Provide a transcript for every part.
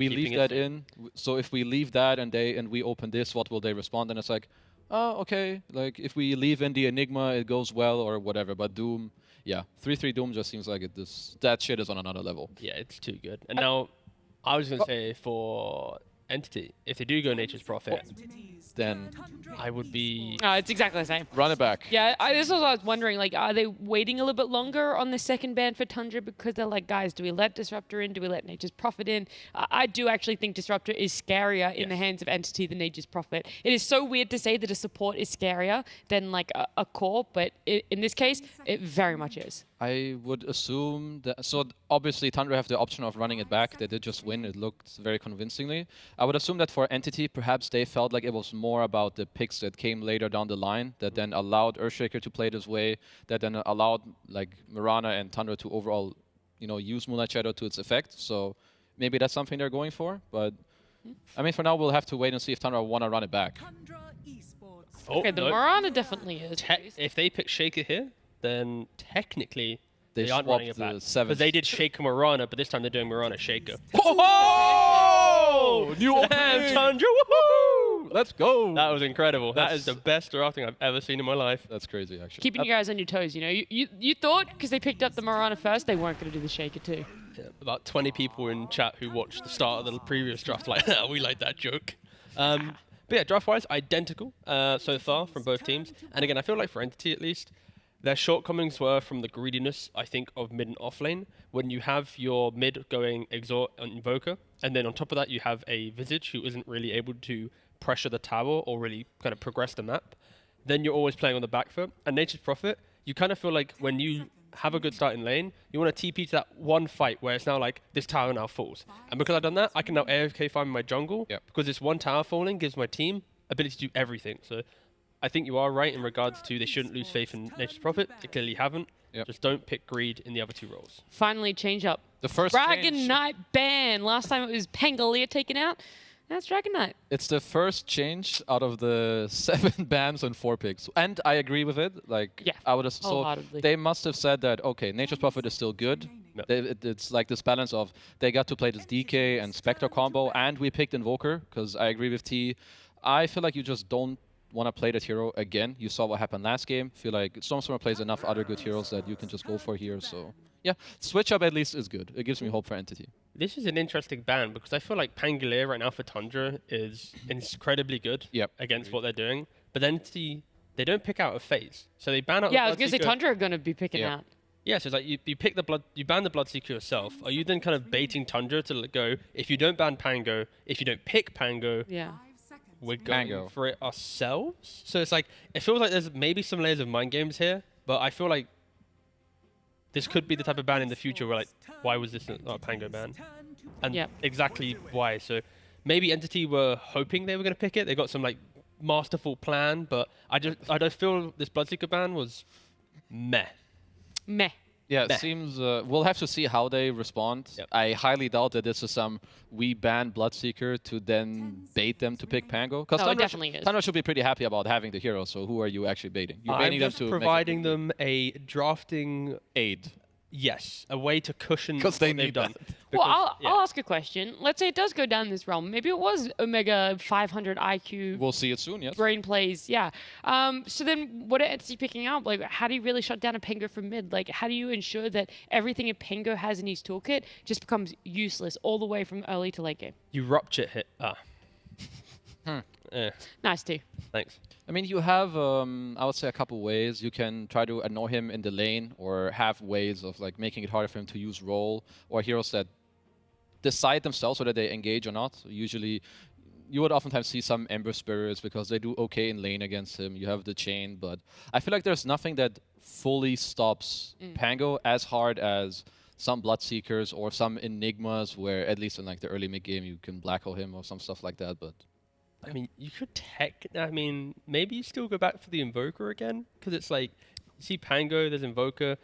we leave that in. So if we leave that and we open this, what will they respond? And it's like, oh, okay. Like if we leave in the Enigma, it goes well or whatever. But Doom, yeah, 3/3 Doom just seems like that shit is on another level. Yeah, it's too good. And now, I was gonna say for Entity, if they do go Nature's Prophet, then I would be. It's exactly the same. Run it back. Yeah, this is what I was wondering. Like, are they waiting a little bit longer on the second ban for Tundra because they're like, guys, do we let Disruptor in? Do we let Nature's Prophet in? I do actually think Disruptor is scarier in the hands of Entity than Nature's Prophet. It is so weird to say that a support is scarier than like a core, but in this case, it very much is. I would assume that. So obviously, Tundra have the option of running it back. They did just win. It looked very convincingly. I would assume that for Entity, perhaps they felt like it was more about the picks that came later down the line that then allowed Earthshaker to play this way, that then allowed like Mirana and Tundra to overall, use Moonlight Shadow to its effect. So maybe that's something they're going for. But I mean, for now, we'll have to wait and see if Tundra want to run it back. Okay, the Mirana definitely is. If they pick Shaker here, then technically they aren't running it back. Because they did Shaker Mirana, but this time they're doing Mirana Shaker. Oh! New opening! Tundra, woohoo! Let's go! That was incredible. That is the best drafting I've ever seen in my life. That's crazy, actually. Keeping you guys on your toes, You thought, because they picked up the Mirana first, they weren't going to do the Shaker too. Yeah, about 20 people in chat who watched the start of the previous draft like, we like that joke. But yeah, draft-wise, identical so far from both teams. And again, I feel like for Entity at least, their shortcomings were from the greediness, I think, of mid and off lane. When you have your mid going Exort and Invoker, and then on top of that you have a Visage who isn't really able to pressure the tower or really kind of progress the map, then you're always playing on the back foot. And Nature's Prophet, you kind of feel like when you have a good start in lane, you want to TP to that one fight where it's now like, this tower now falls. And because I've done that, I can now AFK farm my jungle, because this one tower falling gives my team ability to do everything. So I think you are right in regards to they shouldn't lose faith in Nature's Prophet. They clearly haven't. Just don't pick greed in the other two roles. Finally, change up. The first Dragon Knight ban. Last time it was Pangolier taken out. Now it's Dragon Knight. It's the first change out of the 7 bans and 4 picks. And I agree with it. Like, yeah, I would have, so they must have said that, okay, Nature's Prophet is still good. No. It's like this balance of they got to play this DK and Spectre combo, and we picked Invoker, because I agree with T. I feel like you just don't want to play that hero again. You saw what happened last game. Feel like Stormstormer plays enough other good heroes that you can just go for here. So yeah, switch up at least is good. It gives me hope for Entity. This is an interesting ban because I feel like Pangolier right now for Tundra is incredibly good against what they're doing. But Entity, they don't pick out a phase. So they ban out I was going to say Tundra are going to be picking out. Yeah, so it's like you pick the blood, you ban the Bloodseeker yourself. Are you then kind of baiting Tundra to go, if you don't ban Pango, if you don't pick Pango, we're going for it ourselves? So it's like, it feels like there's maybe some layers of mind games here, but I feel like this could be the type of ban in the future where like, why was this not a Pango ban? And exactly why. So maybe Entity were hoping they were going to pick it. They got some like masterful plan, but I just feel this Bloodseeker ban was meh. Meh. Yeah, it seems we'll have to see how they respond. I highly doubt that this is some we ban Bloodseeker to then bait them to pick Pango. Because Tundra should be pretty happy about having the hero, so who are you actually baiting? You're baiting them to providing them a drafting aid. Yes, a way to cushion because they they've done. Well, I'll ask a question. Let's say it does go down this realm. Maybe it was Omega 500 IQ. We'll see it soon, yes. Brain plays, yeah. So then what are Entity picking out? Like, how do you really shut down a Pango from mid? Like, how do you ensure that everything a Pango has in his toolkit just becomes useless all the way from early to late game? You rupture hit. Nice too. Thanks. I mean, you have, I would say, a couple ways. You can try to annoy him in the lane, or have ways of like making it harder for him to use roll, or heroes that decide themselves whether they engage or not. So usually, you would oftentimes see some Ember Spirits because they do okay in lane against him. You have the chain, but I feel like there's nothing that fully stops Pango as hard as some Bloodseekers or some Enigmas, where at least in like the early mid game you can black hole him or some stuff like that. But I mean, you could maybe you still go back for the Invoker again, because it's like, you see Pango, there's Invoker.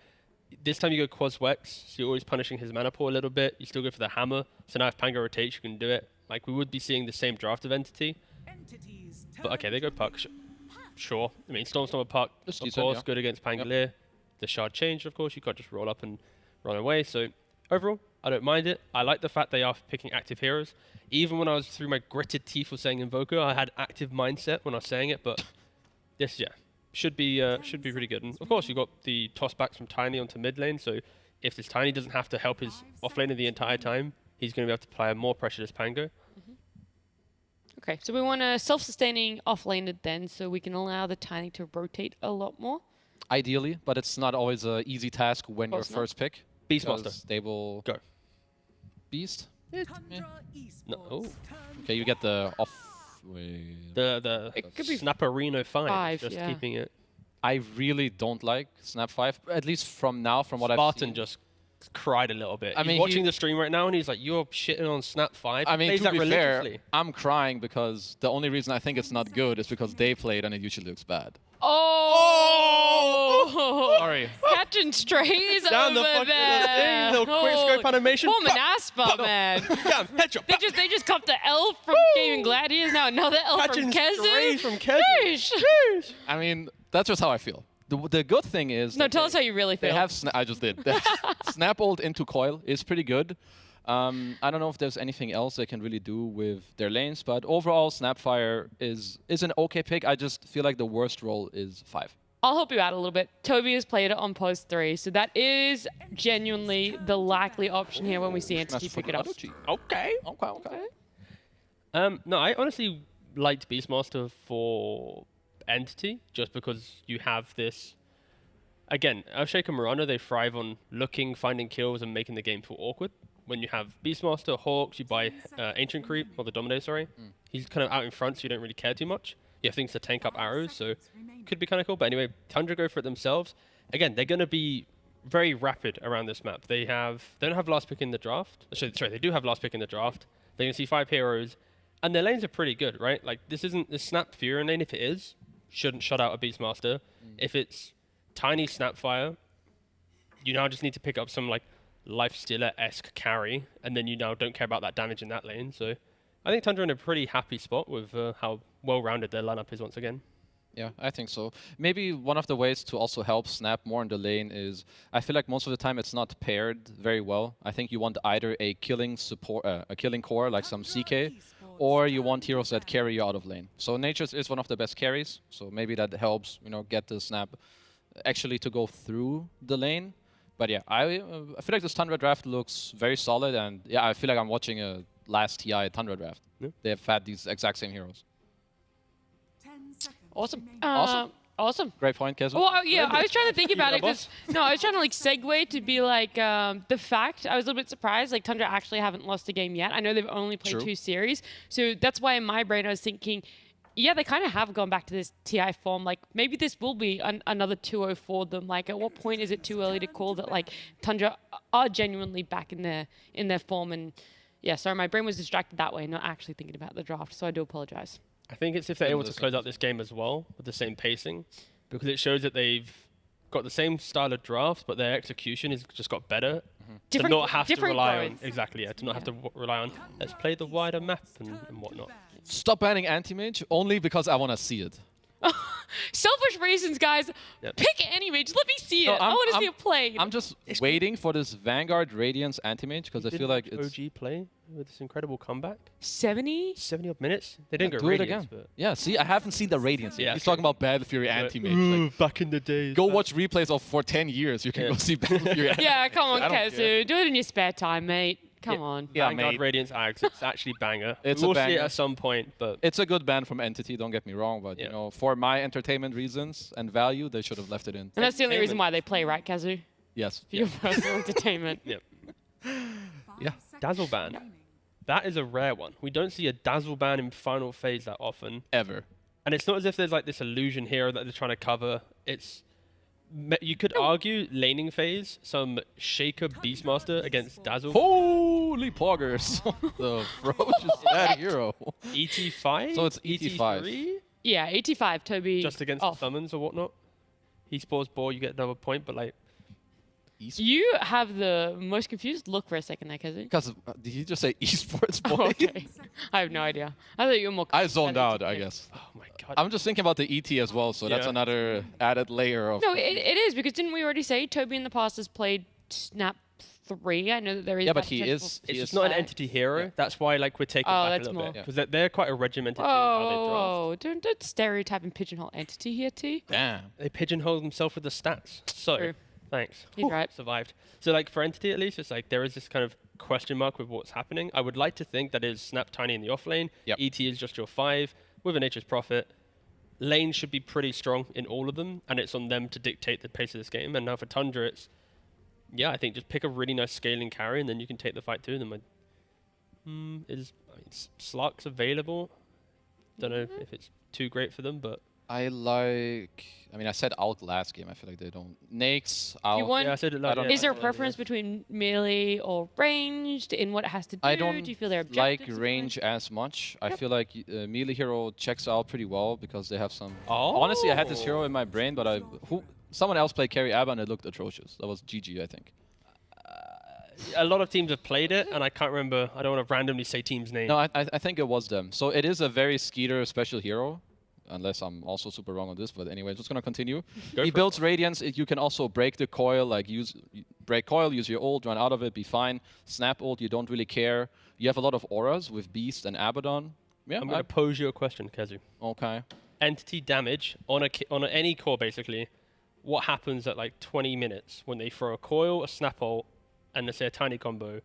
This time you go Quas Wex, so you're always punishing his mana pool a little bit. You still go for the Hammer, so now if Pango rotates, you can do it. Like, we would be seeing the same draft of Entity. But okay, they go Puck. Sure. I mean, Stormstormer Puck, of course, good against Pangolier. The Shard changed, of course. You can't just roll up and run away. So, overall, I don't mind it. I like the fact they are picking active heroes. Even when I was through my gritted teeth for saying Invoker, I had active mindset when I was saying it, but this, should be pretty good. And of course, you've got the tossbacks from Tiny onto mid lane, so if this Tiny doesn't have to help his offlaner the entire time, he's going to be able to apply more pressure to Pango. Okay, so we want a self-sustaining offlaner then, so we can allow the Tiny to rotate a lot more. Ideally, but it's not always an easy task when you're Course not. first pick. Beastmaster. because They will Go. Beast. No. Oh. Okay, you get the off. Wait. The It could be Snapperino 5, just yeah. keeping it. I really don't like Snap 5, at least from now, from what I've Spartan seen. just cried a little bit. I He's mean, watching he- the stream right now and he's like, "You're shitting on Snap 5." I He mean, plays to that be fair, religiously. I'm crying because the only reason I think it's not good is because they played and it usually looks bad. Oh! Sorry. Catching strays Down the over fucking there. thing, little quick scope animation. Poor Manaspa, man. Damn, headshot. They just copped the L from Gaming Gladiators, now another L Catching from strays Kezu. from Kezu. Sheesh. I mean, that's just how I feel. The good thing is No, that tell us how you really they feel. have I just did. Snap ult into coil is pretty good. I don't know if there's anything else they can really do with their lanes, but overall, Snapfire is an okay pick. I just feel like the worst role is 5. I'll help you out a little bit. Toby has played it on post 3, so that is genuinely the likely option here when we see Entity pick it up. Okay. Okay. No, I honestly liked Beastmaster for Entity just because you have this. Again, Earthshaker and Miranda, they thrive on looking, finding kills, and making the game feel awkward. When you have Beastmaster, Hawks, you buy Ancient Creep, or the Dominator, sorry. He's kind of out in front, so you don't really care too much. You have things to tank up arrows, so could be kind of cool. But anyway, Tundra go for it themselves. Again, they're going to be very rapid around this map. They don't have last pick in the draft. Sorry, they do have last pick in the draft. They're going to see 5 heroes, and their lanes are pretty good, right? Like, this isn't the Snap Fury lane. If it is, shouldn't shut out a Beastmaster. If it's Tiny Snapfire, you now just need to pick up some, like, Lifestealer-esque carry, and then you now don't care about that damage in that lane. So I think Tundra in a pretty happy spot with how well-rounded their lineup is once again. Yeah, I think so. Maybe one of the ways to also help Snap more in the lane is I feel like most of the time it's not paired very well. I think you want either a killing support, a killing core like some CK, or you want heroes that carry you out of lane. So Nature's is one of the best carries, so maybe that helps, get the Snap actually to go through the lane. But yeah, I feel like this Tundra draft looks very solid, and yeah, I feel like I'm watching a last TI Tundra draft. Yeah. They have had these exact same heroes. Awesome. Awesome. Awesome. Great point, Kezu. Well, yeah, I was trying to think about it Yeah, because I was trying to segue to be like the fact. I was a little bit surprised. Like Tundra actually haven't lost a game yet. I know they've only played True. 2 series, so that's why in my brain I was thinking, yeah, they kind of have gone back to this TI form. Like maybe this will be another 2-0 for them. Like at what point is it too early to call that like Tundra are genuinely back in their form? And yeah, sorry, my brain was distracted that way, not actually thinking about the draft. So I do apologize. I think it's if they're able to close out this game as well with the same pacing, because it shows that they've got the same style of draft, but their execution has just got better. To not have to rely on to not have to rely on let's play the wider map and whatnot. Stop banning anti-mage only because I want to see it. Selfish reasons, guys. Yep. Pick any mage. Let me see No, it. I want to see it play. I'm just waiting for this Vanguard Radiance anti-mage because I feel like it's... OG play with this incredible comeback. 70? 70 odd minutes. They didn't go do it Radiance, again. but Yeah, see, I haven't seen the Radiance yet. Yeah, He's true. talking about Battle Fury anti-mage. Like, back in the days. go watch replays of for 10 years. You can Yeah. go see Battle Fury anti-mage. Yeah, come on, I don't care. Kezu. Do it in your spare time, mate. Come on. Yeah, Vanguard mate. Radiance Ags. It's actually banger. It's we'll a see it banger. at some point, but It's a good ban from Entity, don't get me wrong, but Yeah. for my entertainment reasons and value, they should have left it in. And that's the only reason Entertainment. why they play, right, Kazu? Yes. For your personal entertainment. yep. Yeah. Dazzle ban. That is a rare one. We don't see a Dazzle ban in final phase that often. Ever. And it's not as if there's like this illusion here that they're trying to cover. You could argue laning phase, some Shaker Beastmaster against Dazzle. Holy poggers. The Froach is that hero. ET5? So it's ET5. ET3? Yeah, 85, Toby. Just against off. summons or whatnot. He spawns ball, you get another point, but like... You have the most confused look for a second there, Kazu. Because, did you just say esports boy? Oh, okay. I have no idea. I thought you were more... I zoned out, I competitive. guess. Oh my god. I'm just thinking about the ET as well, so that's Yeah. another added layer of... No, it is, because didn't we already say Toby in the past has played Snap 3. I know that there is. Yeah, that but he potential is. for It's He just is. not an flag. entity hero. Yeah. That's why like we're taking Oh, back a that's little more. bit because they're quite a regimented team how they draft. Oh, don't stereotype and pigeonhole entity here, T. Damn. They pigeonhole themselves with the stats. So, True. thanks. He's right. Survived. So, like, for Entity at least, it's like there is this kind of question mark with what's happening. I would like to think that is Snap Tiny in the off lane. Yep. ET is just your 5 with a Nature's Prophet. Lane should be pretty strong in all of them, and it's on them to dictate the pace of this game. And now for Tundra, it's, yeah, I think just pick a really nice scaling carry, and then you can take the fight to them. Slark's available. Don't know if it's too great for them, but I mean, I said Alk last game. I feel like they don't. Nakes, Alk. You want? yeah, I said it. I don't- Is there a yeah. preference between melee or ranged in what it has to do? I don't Do you feel their like objectives are range as much. I Yep. feel like melee hero checks out pretty well because they have some. Oh. Honestly, I had this hero in my brain, but someone else played carry Abba and it looked atrocious. That was GG, I think. A lot of teams have played it, and I can't remember. I don't want to randomly say team's name. No, I think it was them. So it is a very Skeeter special hero, unless I'm also super wrong on this. But anyway, just gonna continue. Go He for it. builds Radiance. You can also break the coil, like break coil, use your ult, run out of it, be fine. Snap ult, you don't really care. You have a lot of auras with Beast and Abaddon. Yeah, I'm going to pose you a question, Kezu. okay. Entity damage on any core, basically. What happens at like 20 minutes when they throw a coil, a snap ult, and let's say a tiny combo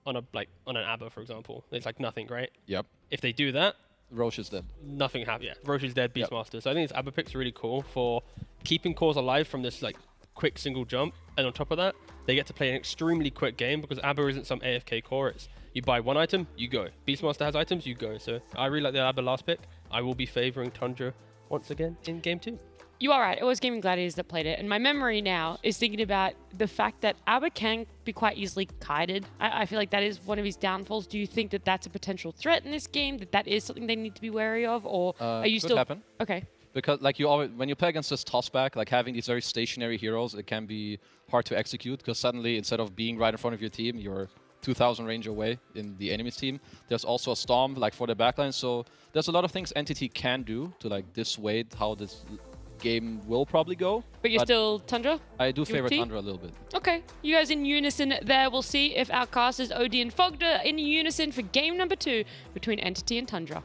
on an Abba, for example? It's like nothing, right? Yep. If they do that, Roche is dead. nothing happens. Yeah, Roche is dead, Yep. Beastmaster. So I think this Abba pick's really cool for keeping cores alive from this like quick single jump. And on top of that, they get to play an extremely quick game because Abba isn't some AFK core. It's you buy one item, you go. Beastmaster has items, you go. So I really like the Abba last pick. I will be favoring Tundra once again in game 2. You are right. It was Gaming Gladiators that played it. And my memory now is thinking about the fact that Abba can be quite easily kited. I feel like that is one of his downfalls. Do you think that that's a potential threat in this game? That is something they need to be wary of? Or are you could still... happen. Okay. Because like when you play against this tossback, like having these very stationary heroes, it can be hard to execute because suddenly instead of being right in front of your team, you're 2,000 range away in the enemy's team. There's also a storm like for the backline, so there's a lot of things Entity can do to like dissuade how this game will probably go. But you're still Tundra? I do with favor T? Tundra a little bit. Okay. You guys in unison there. We'll see if our casters, Odie and Fogd, are in unison for game number 2 between Entity and Tundra.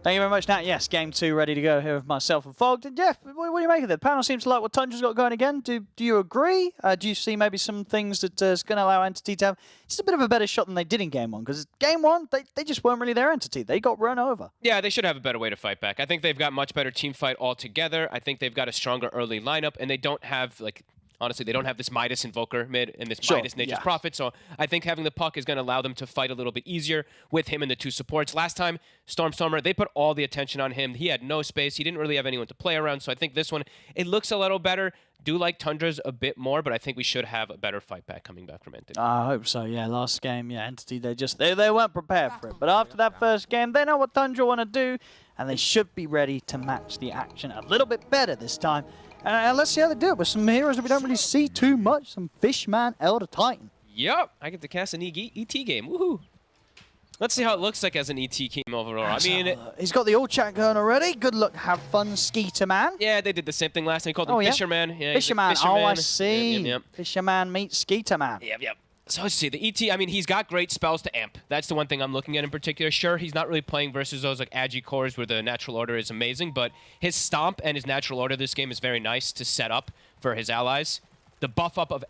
Thank you very much, Nat. Yes, game 2 ready to go here with myself and Fogg. Jeff, what do you make of it? The panel seems to like what Tundra's got going again. Do you agree? Do you see maybe some things that is going to allow Entity to have just a bit of a better shot than they did in game 1? Because game 1, they just weren't really their Entity. They got run over. Yeah, they should have a better way to fight back. I think they've got much better team fight altogether. I think they've got a stronger early lineup, and they don't have, like, honestly, they don't have this Midas Invoker mid and this Sure, Midas Nature's yeah. Prophet, so I think having the puck is going to allow them to fight a little bit easier with him and the 2 supports. Last time, Stormstormer, they put all the attention on him. He had no space. He didn't really have anyone to play around, so I think this one, it looks a little better. Do like Tundra's a bit more, but I think we should have a better fight back coming back from Entity. I hope so, yeah. Last game, yeah, Entity, they weren't prepared for it. But after that first game, they know what Tundra want to do, and they should be ready to match the action a little bit better this time. And let's see how they do it with some heroes that we don't really see too much. Some Fishman, Elder Titan. Yep, I get to cast an ET game. Woohoo! Let's see how it looks like as an ET game overall. I mean, He's got the all chat going already. Good luck, have fun, Skeeter Man. yeah, they did the same thing last time. They called him Oh, yeah? Fisherman. Yeah, he's a Fisherman. Oh, I see. Yep. Fisherman meets Skeeter Man. Yep. So let's see, the ET, I mean, he's got great spells to amp. That's the one thing I'm looking at in particular. Sure, he's not really playing versus those like Agi cores where the natural order is amazing, but his stomp and his natural order this game is very nice to set up for his allies. The buff up of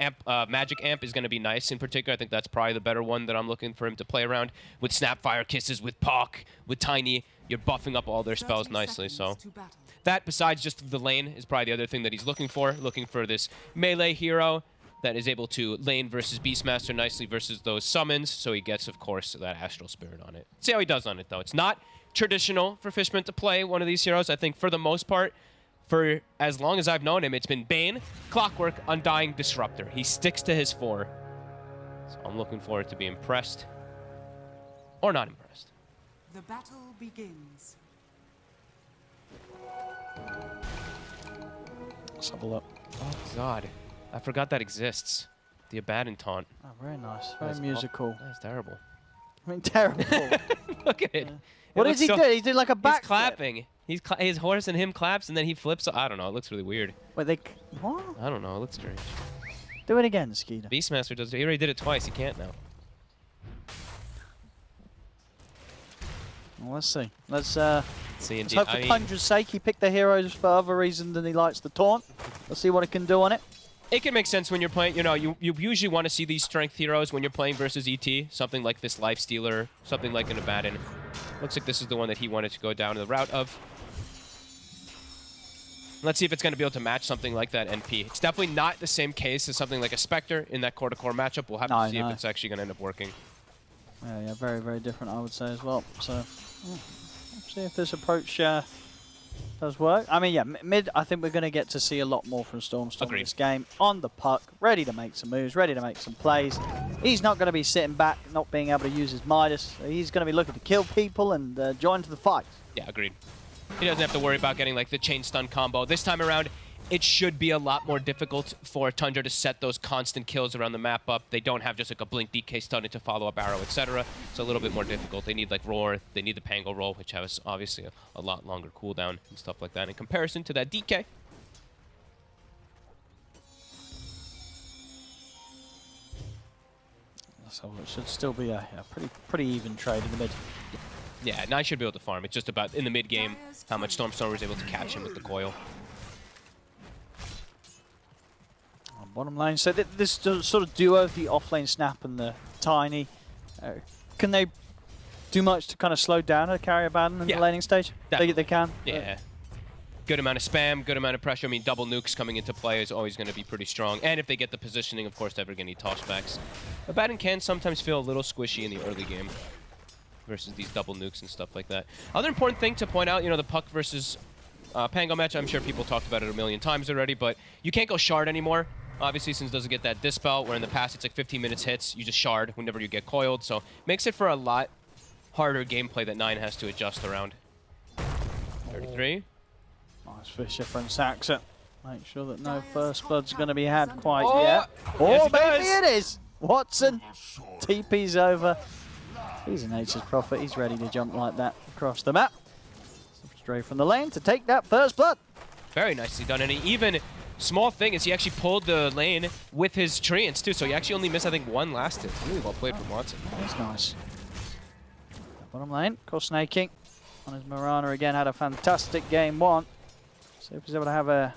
Magic Amp is going to be nice in particular. I think that's probably the better one that I'm looking for him to play around. With Snapfire Kisses, with Puck, with Tiny, you're buffing up all their spells nicely. So that, besides just the lane, is probably the other thing that he's looking for this melee hero that is able to lane versus Beastmaster nicely versus those summons, so he gets, of course, that Astral Spirit on it. See how he does on it, though. It's not traditional for Fishman to play one of these heroes. I think for the most part, for as long as I've known him, it's been Bane, Clockwork, Undying, Disruptor. He sticks to his 4. So I'm looking forward to be impressed. Or not impressed. The battle begins. Let's have a look. Oh, God. I forgot that exists. The Abaddon taunt. Oh, very nice. Very That's musical. That's terrible. I mean, terrible. Look at it. What It does he looks do? so- He did like a He's backflip. clapping. His horse and him claps, and then he flips. I don't know. It looks really weird. Wait, what? I don't know. It looks strange. Do it again, Skeeter. Beastmaster does it. He already did it twice. He can't now. Well, let's see. Let's See, let's indeed. hope for Tundra's sake he picked the heroes for other reason than he likes the taunt. Let's see what it can do on it. It can make sense when you're playing, you know, you usually want to see these strength heroes when you're playing versus ET. Something like this Life Stealer, something like an Abaddon. Looks like this is the one that he wanted to go down the route of. Let's see if it's going to be able to match something like that NP. It's definitely not the same case as something like a Spectre in that core-to-core matchup. We'll have to see if it's actually going to end up working. Yeah, very, very different, I would say, as well. So, let's see if this approach does work. I mean, yeah, mid, I think we're going to get to see a lot more from Stormstorm in this game. On the puck, ready to make some moves, ready to make some plays. He's not going to be sitting back, not being able to use his Midas. He's going to be looking to kill people and join to the fight. Yeah, agreed. He doesn't have to worry about getting like the chain stun combo. This time around, it should be a lot more difficult for Tundra to set those constant kills around the map up. They don't have just like a blink DK stun into follow-up arrow, etc. It's a little bit more difficult. They need like Roar, they need the Pango roll, which has obviously a lot longer cooldown and stuff like that in comparison to that DK. So it should still be a pretty even trade in the mid. Yeah, Nine should be able to farm. It's just about, in the mid-game, how much Stormstormer was able to catch him with the coil. On bottom lane, so this sort of duo, the offlane Snap and the Tiny, can they do much to kind of slow down a carry Abaddon in the laning stage? They can? Yeah. Good amount of spam, good amount of pressure. I mean, double nukes coming into play is always going to be pretty strong. And if they get the positioning, of course, they're ever going to need tossbacks. Abaddon can sometimes feel a little squishy in the early game versus these double nukes and stuff like that. Other important thing to point out, you know, the Puck versus Pango match, I'm sure people talked about it a million times already, but you can't go shard anymore. Obviously, since it doesn't get that dispel, where in the past it's like 15 minutes hits, you just shard whenever you get coiled. So makes it for a lot harder gameplay that 9 has to adjust around. 33. Nice Fisher from Saxon. Make sure that no first blood's going to be had quite Oh! yet. Yes, Oh, it maybe does. it is. Watson. TP's over. He's a nature's prophet. He's ready to jump like that across the map. Straight from the lane to take that first blood. Very nicely done. And he even, small thing is he actually pulled the lane with his treants too. So he actually only missed, I think, one last hit. Really well played from Watson. That's nice. Bottom lane, of course, snaking on his Mirana again. Had a fantastic game one. See if he's able to have a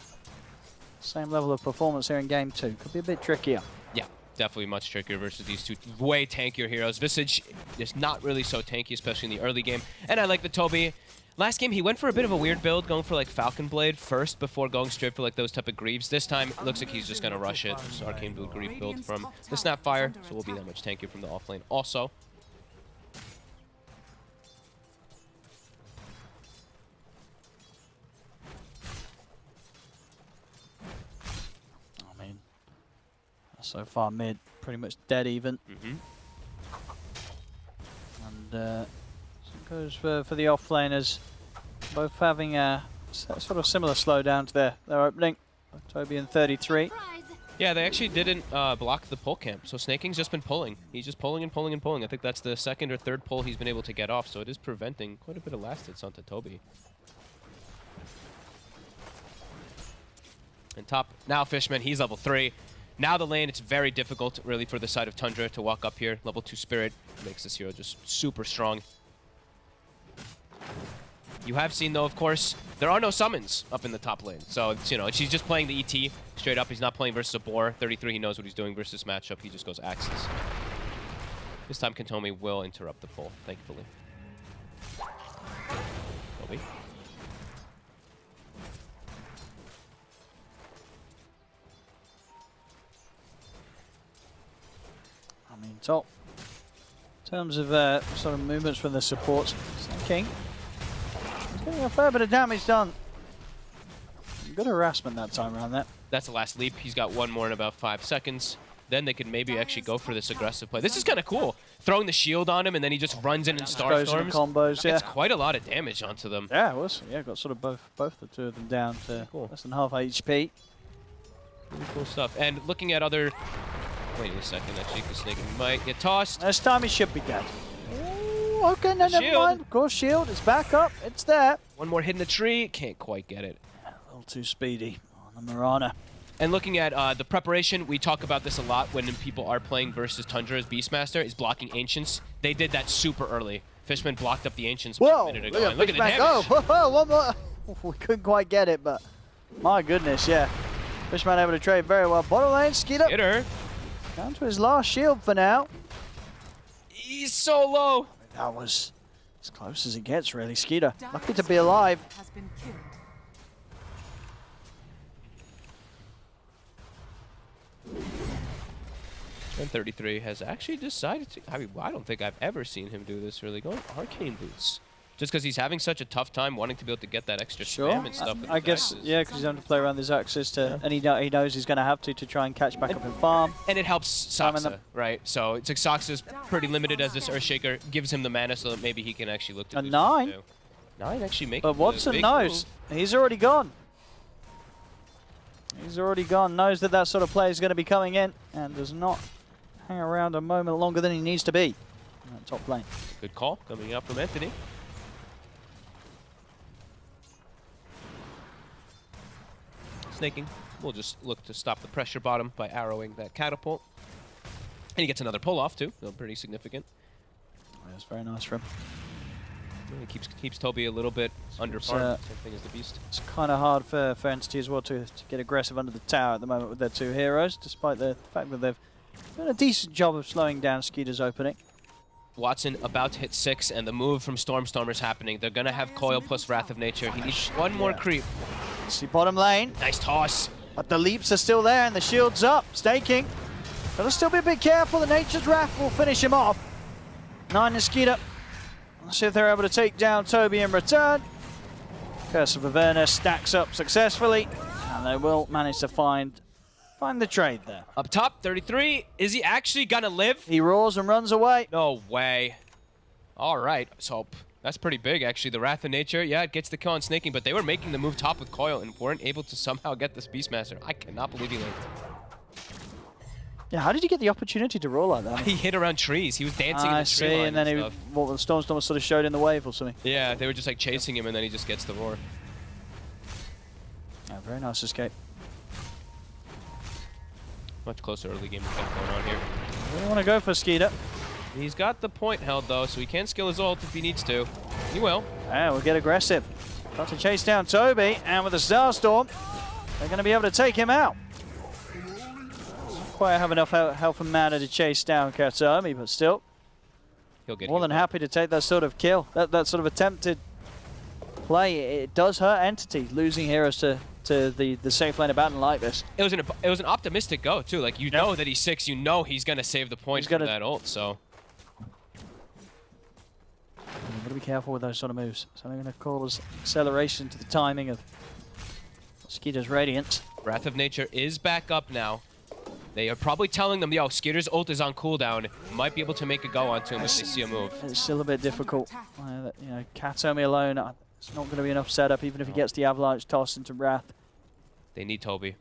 same level of performance here in game two. Could be a bit trickier. Yeah, definitely much trickier versus these two way tankier heroes. Visage is not really so tanky, especially in the early game. And I like the Toby. Last game, he went for a bit of a weird build, going for like Falcon Blade first before going straight for like those type of Greaves. This time, it looks like he's just going to rush it. So Arcane Blue Greave build from the Snapfire, so we'll be that much tankier from the offlane also. I mean, so far mid, pretty much dead even. And so it goes for the offlaners, both having a sort of similar slowdown to their opening. Toby and 33. Yeah, they actually didn't block the pull camp, so Snaking's just been pulling. He's just pulling and pulling and pulling. I think that's the second or third pull he's been able to get off, so it is preventing quite a bit of last hits onto Toby. And top, now Fishman, he's level 3. Now the lane, it's very difficult, really, for the side of Tundra to walk up here. Level 2 Spirit makes this hero just super strong. You have seen, though, of course, there are no summons up in the top lane. So, it's, you know, she's just playing the ET straight up. He's not playing versus a boar. 33, he knows what he's doing versus matchup. He just goes Axis. This time, Kantomi will interrupt the pull, thankfully. Toby. I mean, top. In terms of sort of movements from the supports, King. He's getting a fair bit of damage done. Good harassment that time around that. That's the last leap. He's got one more in about 5 seconds. Then they could maybe actually go for this aggressive play. This is kind of cool. Throwing the shield on him, and then he just runs in and starstorms. Combos, yeah. It's quite a lot of damage onto them. Yeah, it was. Yeah, got sort of both the two of them down to less than half HP. Really cool stuff. And looking at other... Wait a second, actually, because Snake might get tossed. This time he should be dead. Ooh, okay, no, never Shield. mind. Of course, shield is back up. It's there. One more hit in the tree. Can't quite get it. A little too speedy on the Mirana. And looking at the preparation, we talk about this a lot when people are playing versus Tundra as Beastmaster, is blocking Ancients. They did that super early. Fishman blocked up the Ancients Whoa! a minute ago. And look at the damage. Oh, whoa, one more. We couldn't quite get it, but my goodness, yeah. Fishman able to trade very well. Bottom lane, Skeeter. Hit her. Down to his last shield for now. He's so low. That was as close as it gets, really. Skeeter, lucky to be alive. Has been killed. 33 has actually decided to. I mean, I don't think I've ever seen him do this really. Going Arcane Boots. Just because he's having such a tough time wanting to be able to get that extra spam and stuff. with I his guess, axes. yeah, because he's having to play around his axes to, and he knows he's going to have to try and catch back up and farm. And it helps Simon Saksa, right? So it's like Saksa's pretty limited as this Earthshaker, gives him the mana so that maybe he can actually look to A do 9? something too. 9 actually making But Watson big knows. move. He's already gone. He's already gone. Knows that that sort of play is going to be coming in and does not hang around a moment longer than he needs to be in that top lane. Good call coming up from Anthony. Snaking. We'll just look to stop the pressure bottom by arrowing that catapult. And he gets another pull off too. So pretty significant. That's very nice for him. Really keeps Toby a little bit under farm. Same thing as the Beast. It's kind of hard for Entity as well to get aggressive under the tower at the moment with their two heroes, despite the fact that they've done a decent job of slowing down Skeeter's opening. Watson about to hit 6, and the move from Stormstormer's happening. They're gonna have Coil plus Wrath of Nature. He needs one more creep. See bottom lane, Nice toss. but the leaps are still there and the shield's up. Staking. Gotta still be a bit careful. The Nature's Wrath will finish him off. 9 is Skeeter. Let's see if they're able to take down Toby in return. Curse of Avernus stacks up successfully, and they will manage to find the trade there. Up top, 33. Is he actually gonna live? He roars and runs away. No way. All right, so that's pretty big, actually. The Wrath of Nature, yeah, it gets the kill on Snaking, but they were making the move top with Coil and weren't able to somehow get this Beastmaster. I cannot believe he lived. Yeah, how did he get the opportunity to roar like that? He hit around trees. He was dancing in I the tree see, line and then stuff. the Stormstormer sort of showed in the wave or something. Yeah, they were just like chasing him, and then he just gets the roar. Yeah, very nice escape. Much closer early game effect going on here. We want to go for Skeeter. He's got the point held, though, so he can skill his ult if he needs to. He will. Yeah, we'll get aggressive. Got to chase down Toby, and with the Starstorm, they're going to be able to take him out. Don't quite have enough health and mana to chase down Katami, but still, He'll get more than healed up. happy to take that sort of kill. That sort of attempted play, it does hurt Entity, losing heroes to the safe lane of battle like this. It was an optimistic go, too. Like, you know that he's 6. You know he's going to save the points from that ult, so... You've got to be careful with those sort of moves. So they're going to cause acceleration to the timing of Skeeter's Radiance. Wrath of Nature is back up now. They are probably telling them, yo, Skeeter's ult is on cooldown. Might be able to make a go onto him if they see a move. It's still a bit difficult. You know, Katami alone, it's not going to be enough setup, even if he gets the Avalanche toss into Wrath. They need Toby.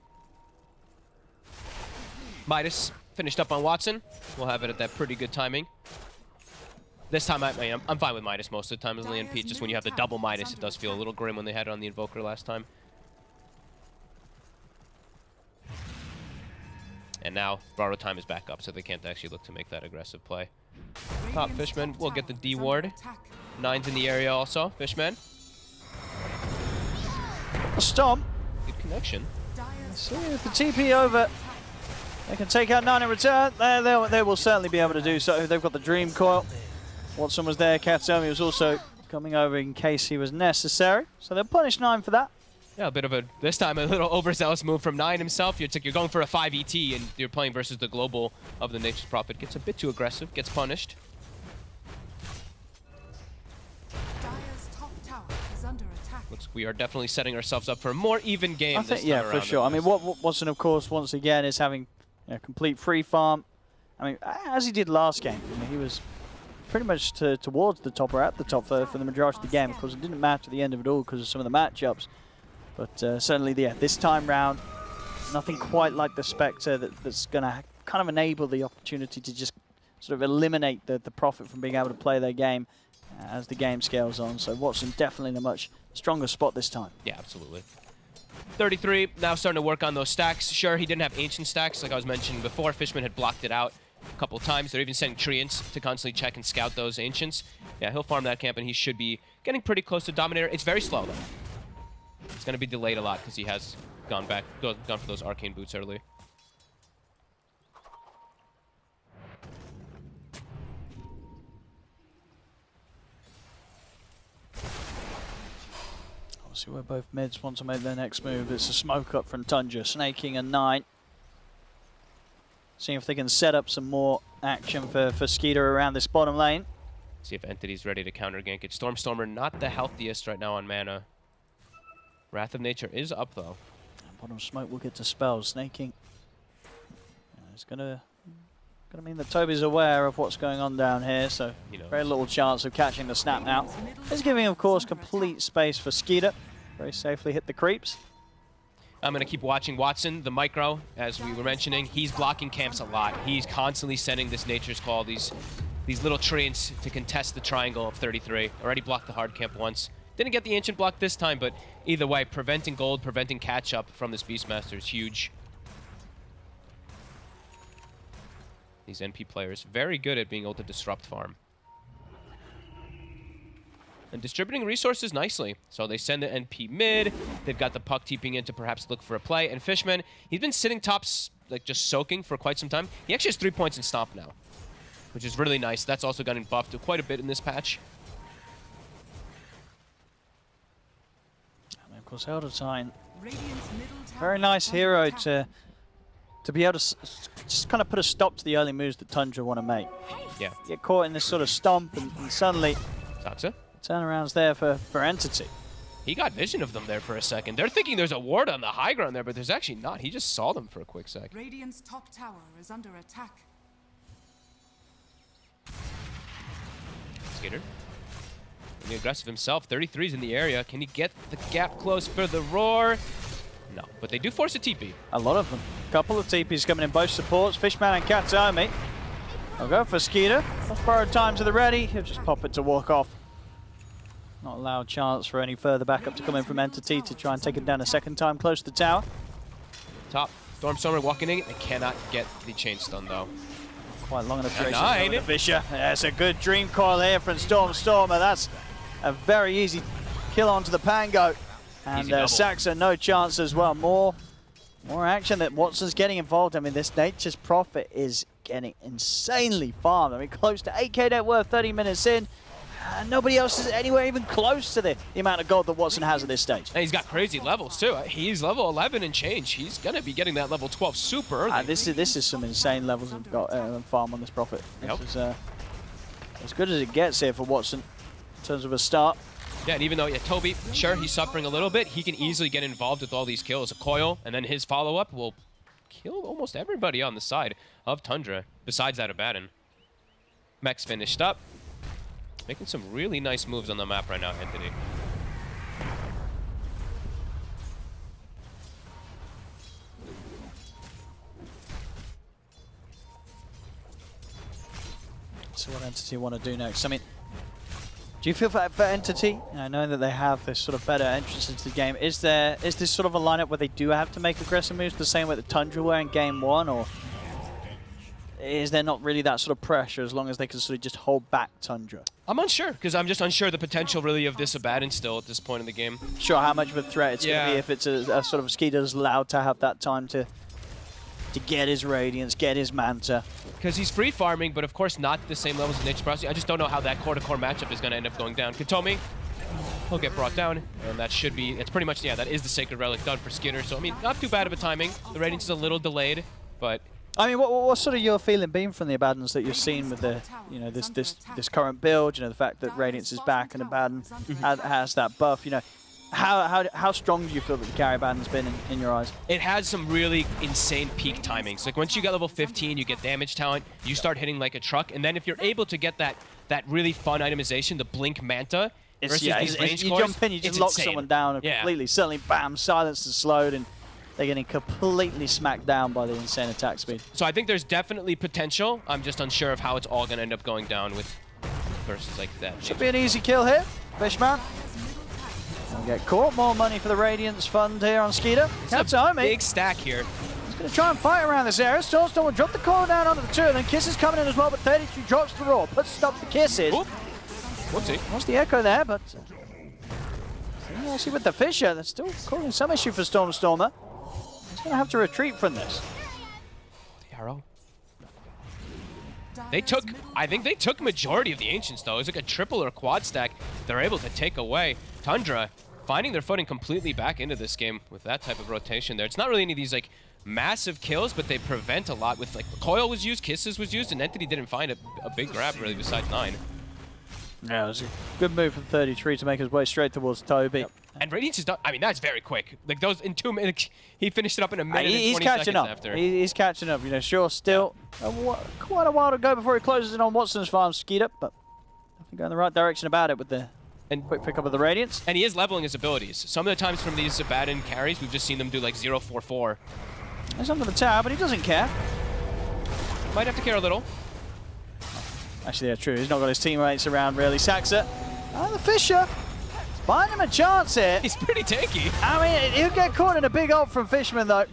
Midas finished up on Watson. We'll have it at that pretty good timing. This time, I'm fine with Midas most of the time as Leon Pete. Just when you have the double Midas, it does feel a little grim when they had it on the Invoker last time. And now, Borrow Time is back up, so they can't actually look to make that aggressive play. Top Fishman will get the D ward. 9's in the area also. Fishman. Stomp. Good connection. See if the TP over, they can take out 9 in return. They will certainly be able to do so. They've got the Dream Coil. Watson was there. Katami was also coming over in case he was necessary. So they'll punish 9 for that. Yeah, a bit of a, this time, a little overzealous move from 9 himself. It's like you're going for a 5 ET and you're playing versus the global of the Nature's Prophet. Gets a bit too aggressive, gets punished. Dire's top tower is under attack. Looks we are definitely setting ourselves up for a more even game. I think, yeah, for sure. I mean, Watson, of course, once again, is having complete free farm. I mean, as he did last game, he was pretty much towards the top or at the top for the majority of the game. Of course, it didn't matter at the end of it all because of some of the matchups. But certainly, yeah, this time round, nothing quite like the Spectre that's going to kind of enable the opportunity to just sort of eliminate the Prophet from being able to play their game as the game scales on. So Watson definitely in a much stronger spot this time. Yeah, absolutely. 33 now starting to work on those stacks. Sure, he didn't have ancient stacks like I was mentioning before. Fishman had blocked it out a couple times. They're even sending treants to constantly check and scout those ancients. Yeah, he'll farm that camp and he should be getting pretty close to Dominator. It's very slow though. It's going to be delayed a lot because he has gone for those arcane boots early. See where both mids want to make their next move. It's a smoke up from Tundra, snaking a 9. Seeing if they can set up some more action for Skeeter around this bottom lane. See if Entity's ready to counter gank it. Stormstormer not the healthiest right now on mana. Wrath of Nature is up though. And bottom smoke will get to spells. Snaking. It's gonna mean that Toby's aware of what's going on down here, so very little chance of catching the snap now. It's giving, of course, complete space for Skeeter. Very safely hit the creeps. I'm going to keep watching Watson, the micro, as we were mentioning. He's blocking camps a lot. He's constantly sending this Nature's Call, these little treants to contest the triangle of 33. Already blocked the hard camp once. Didn't get the ancient block this time, but either way, preventing gold, preventing catch-up from this Beastmaster is huge. These NP players, very good at being able to disrupt farm. And distributing resources nicely. So they send the NP mid, they've got the puck TPing in to perhaps look for a play, and Fishman, he's been sitting tops, like just soaking for quite some time. He actually has 3 points in Stomp now, which is really nice. That's also gotten buffed to quite a bit in this patch. And of course, Eldertine, very nice hero to be able to just kind of put a stop to the early moves that Tundra want to make. Yeah. Get caught in this sort of stomp and suddenly Tatsa. turnaround's there for Entity. He got vision of them there for a second. They're thinking there's a ward on the high ground there, but there's actually not. He just saw them for a quick sec. Radiant's top tower is under attack. Skater. Being aggressive himself. 33's in the area. Can he get the gap close for the roar? No, but they do force a TP. A lot of them. A couple of TPs coming in both supports. Fishman and Katami. I'll go for Skeeter. Borrowed time to the ready. He'll just pop it to walk off. Not allow a chance for any further backup to come in from Entity to try and take him down a second time close to the tower. Top. Stormstormer walking in. They cannot get the chain stun though. Quite long enough duration. 9. The Fisher. That's a good dream coil here from Stormstormer. That's a very easy kill onto the Pango. And Saxa, no chance as well. More action that Watson's getting involved. I mean, this Nature's Prophet is getting insanely farmed. I mean, close to 8k net worth 30 minutes in. Nobody else is anywhere even close to the amount of gold that Watson has at this stage. And he's got crazy levels too. He's level 11 and change. He's going to be getting that level 12 super early. This is some insane levels of farm on this Prophet. This is as good as it gets here for Watson in terms of a start. Yeah, and even though, Toby, sure, he's suffering a little bit, he can easily get involved with all these kills. A coil, and then his follow-up will kill almost everybody on the side of Tundra, besides that Abaddon. Mech's finished up. Making some really nice moves on the map right now, Entity. So what Entity want to do next? I mean, do you feel for Entity, knowing that they have this sort of better entrance into the game, is this sort of a lineup where they do have to make aggressive moves the same way that Tundra were in game 1, or is there not really that sort of pressure as long as they can sort of just hold back Tundra? I'm unsure, because I'm just unsure the potential really of this Abaddon still at this point in the game. Sure, how much of a threat it's going to be if it's a sort of Skeeter's allowed to have that time to get his Radiance, get his Manta. Because he's free farming, but of course not the same levels as Nature's Prophet. I just don't know how that core-to-core matchup is going to end up going down. Katomi, he'll get brought down, and that should be, it's pretty much, that is the Sacred Relic done for Skeeter. So, I mean, not too bad of a timing. The Radiance is a little delayed, but... I mean, what's sort of your feeling been from the Abaddons that you've seen with the, this current build? The fact that Radiance is back and Abaddon has that buff. How strong do you feel that the carry Abaddon's been in your eyes? It has some really insane peak timings. Like once you get level 15, you get damage talent, you start hitting like a truck, and then if you're able to get that really fun itemization, the Blink Manta versus these range you cores, jump in, you just lock someone down completely. Suddenly, bam, silence is slowed, and they're getting completely smacked down by the insane attack speed. So I think there's definitely potential. I'm just unsure of how it's all going to end up going down with versus like that. Should be an easy kill here, Fishman. We get caught. More money for the Radiance fund here on Skeeter. That's home, Big stack here. He's going to try and fight around this area. Storm will drop the coil down onto the two, and then Kisses coming in as well, but 33 drops the Roar. Puts stop the Kisses. Oop. Whoopsie. What's the echo there, but... see with the Fisher, that's still causing some issue for Stormer. He's going to have to retreat from this. The arrow. They took, I think they took majority of the Ancients though. It was like a triple or quad stack they're able to take away. Tundra finding their footing completely back into this game with that type of rotation there. It's not really any of these like massive kills, but they prevent a lot with like Coil was used, Kisses was used, and Entity didn't find a big grab really besides 9. Yeah, it was a good move from 33 to make his way straight towards Toby. Yep. And Radiance is done. I mean, that's very quick. Like those in 2 minutes, he finished it up in a minute and 20 he's catching seconds up. after. He's catching up. You know, sure, still quite a while to go before he closes in on Watson's farm Skeeter, but definitely going the right direction about it with the quick pickup of the Radiance. And he is leveling his abilities. Some of the times from these Abaddon carries, we've just seen them do like 0-4-4. There's under the tower, but he doesn't care. Might have to care a little. Actually, yeah, true. He's not got his teammates around, really. Saxa. And the Fisher. It's buying him a chance here. He's pretty tanky. I mean, he'll get caught in a big ult from Fishman, though.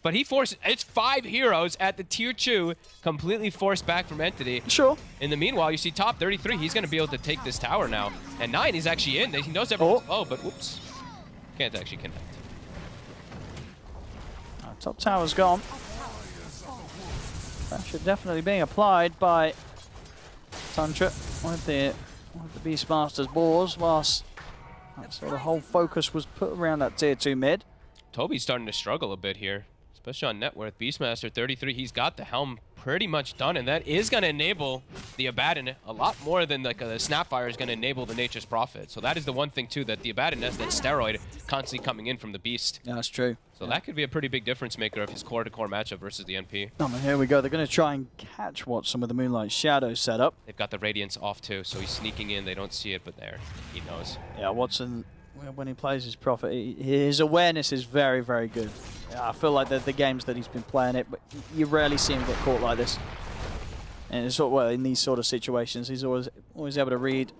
But he forces, it's 5 heroes at the tier 2, completely forced back from Entity. Sure. In the meanwhile, you see top 33, he's going to be able to take this tower now. And 9, he's actually in. He knows everyone's low, but whoops. Can't actually connect. Top tower's gone. Pressure definitely being applied by Tundra with the Beastmaster's boars, whilst that sort of whole focus was put around that tier 2 mid. Toby's starting to struggle a bit here, especially on net worth. Beastmaster 33, he's got the helm pretty much done, and that is going to enable the Abaddon a lot more than like the Snapfire is going to enable the Nature's Prophet. So that is the one thing too, that the Abaddon has that steroid constantly coming in from the Beast. Yeah, that's true. So that could be a pretty big difference maker of his core-to-core matchup versus the NP. Oh, man, here we go. They're going to try and catch Watson with the Moonlight Shadow setup. They've got the Radiance off too, so he's sneaking in. They don't see it, but there, he knows. Yeah, Watson, when he plays his Prophet, his awareness is very, very good. Yeah, I feel like the games that he's been playing it, but you rarely see him get caught like this. And it's sort of, well, in these sort of situations, he's always able to read,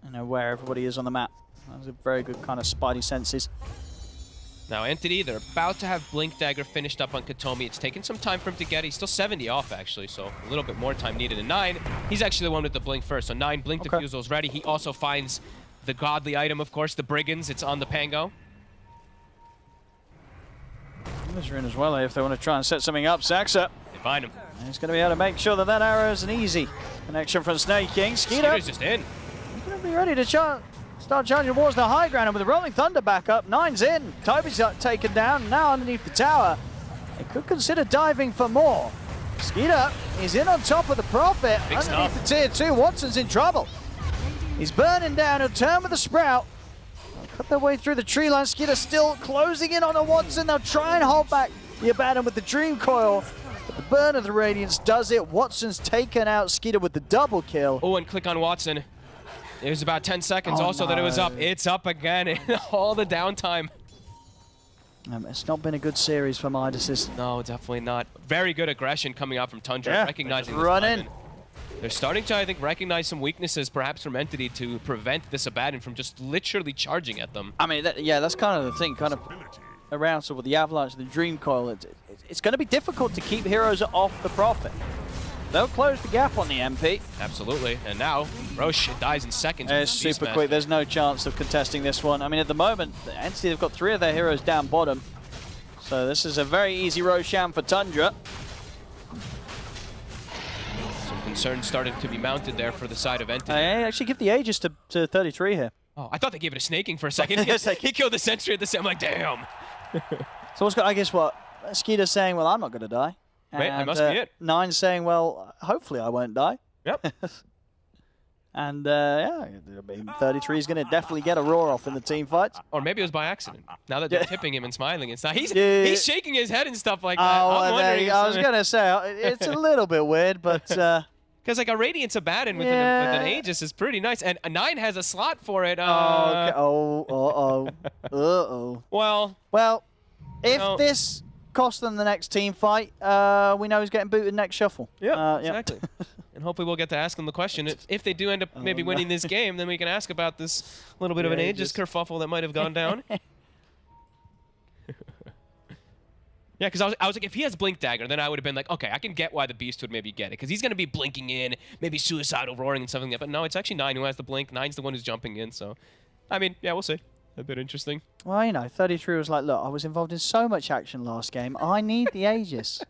you know, where everybody is on the map. That's a very good kind of spidey senses. Now Entity, they're about to have Blink Dagger finished up on Katomi. It's taken some time for him to get it. He's still 70 off, actually, so a little bit more time needed. And 9, he's actually the one with the Blink first. So 9, Blink Diffusal is ready. He also finds the godly item, of course, the Brigands. It's on the Pango. They're in as well if they want to try and set something up. Saxa. They find him. And he's going to be able to make sure that that arrow is an easy connection from Snake King. Skeeter's just in. He's going to be ready to start charging towards the high ground, and with the Rolling Thunder back up, 9's in. Toby's taken down, now underneath the tower. They could consider diving for more. Skeeter is in on top of the Prophet. Big underneath stuff. the tier 2, Watson's in trouble. He's burning down, he'll turn with the Sprout. They'll cut their way through the tree line. Skeeter still closing in on the Watson. They'll try and hold back the Abaddon with the Dream Coil. But the burn of the Radiance does it. Watson's taken out Skeeter with the double kill. Oh, and click on Watson. It was about 10 seconds Oh, also that it was up. It's up again in all the downtime. It's not been a good series for Midas. No, definitely not. Very good aggression coming out from Tundra, Yeah, recognizing just this run weapon. in. They're starting to, I think, recognize some weaknesses, perhaps from Entity, to prevent this Abaddon from just literally charging at them. I mean, that's kind of the thing, kind of around so with the Avalanche and the Dream Coil. It's going to be difficult to keep heroes off the Prophet. They'll close the gap on the MP. Absolutely. And now, Roche dies in seconds. It's super quick. There's no chance of contesting this one. I mean, at the moment, the Entity, they've got 3 of their heroes down bottom. So this is a very easy Roshan for Tundra. Some concerns starting to be mounted there for the side of Entity. I actually give the Aegis to 33 here. Oh, I thought they gave it a snaking for a second. He killed the sentry at the same. I'm like, damn. So I guess what? Skeeter's saying, well, I'm not going to die. Wait, that must be it. 9's saying, well, hopefully I won't die. Yep. And yeah, I mean, 33 is going to definitely get a roar off in the team fight. Or maybe it was by accident. Now that they're tipping him and smiling and stuff. He's shaking his head and stuff like that. I'm wondering. I was going to say, it's a little bit weird, but... Because like a Radiance Abaddon with an Aegis is pretty nice. And a 9 has a slot for it. Okay. Well, if this costs them the next team fight, we know he's getting booted next shuffle. Yeah, exactly. And hopefully we'll get to ask them the question. If they do end up maybe winning this game, then we can ask about this little bit of an Aegis kerfuffle that might have gone down. Yeah, because I was like, if he has Blink Dagger, then I would have been like, okay, I can get why the Beast would maybe get it. Because he's going to be blinking in, maybe suicidal roaring and something like that. But no, it's actually 9 who has the blink. 9's the one who's jumping in. So, I mean, yeah, we'll see. A bit interesting. Well, you know, 33 was like, look, I was involved in so much action last game. I need the Aegis.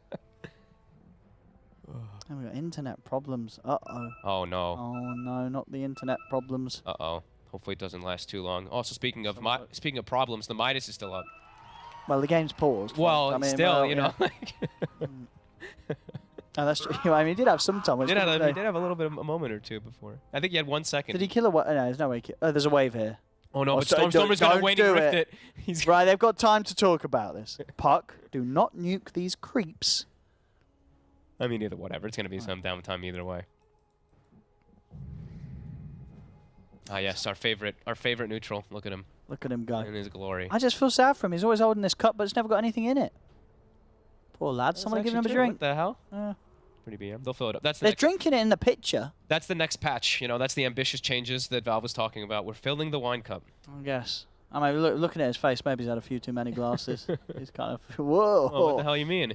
And we've got internet problems. Uh-oh. Oh, no. Oh, no, not the internet problems. Uh-oh. Hopefully it doesn't last too long. Also, speaking of problems, the Midas is still up. Well, the game's paused. Well, I mean, still, well, you know. Oh, that's true. I mean, he did have some time. He did have a little bit of a moment or two before. I think he had 1 second. Did he kill a wave? No, there's no way. Oh, there's a wave here. Oh, no, Oh, but so Storm's going to win and rift it. He's right, they've got time to talk about this. Puck, do not nuke these creeps. I mean, either whatever. It's going to be some downtime either way. Ah, yes, our favorite neutral. Look at him. Look at him go. In his glory. I just feel sad for him. He's always holding this cup, but it's never got anything in it. Poor lad. Someone give him a drink. What the hell? Yeah. Pretty BM. They'll fill it up. They're drinking it in the picture. That's the next patch. You know, that's the ambitious changes that Valve was talking about. We're filling the wine cup. I guess. I mean, looking at his face, maybe he's had a few too many glasses. He's kind of, whoa. Oh, what the hell you mean?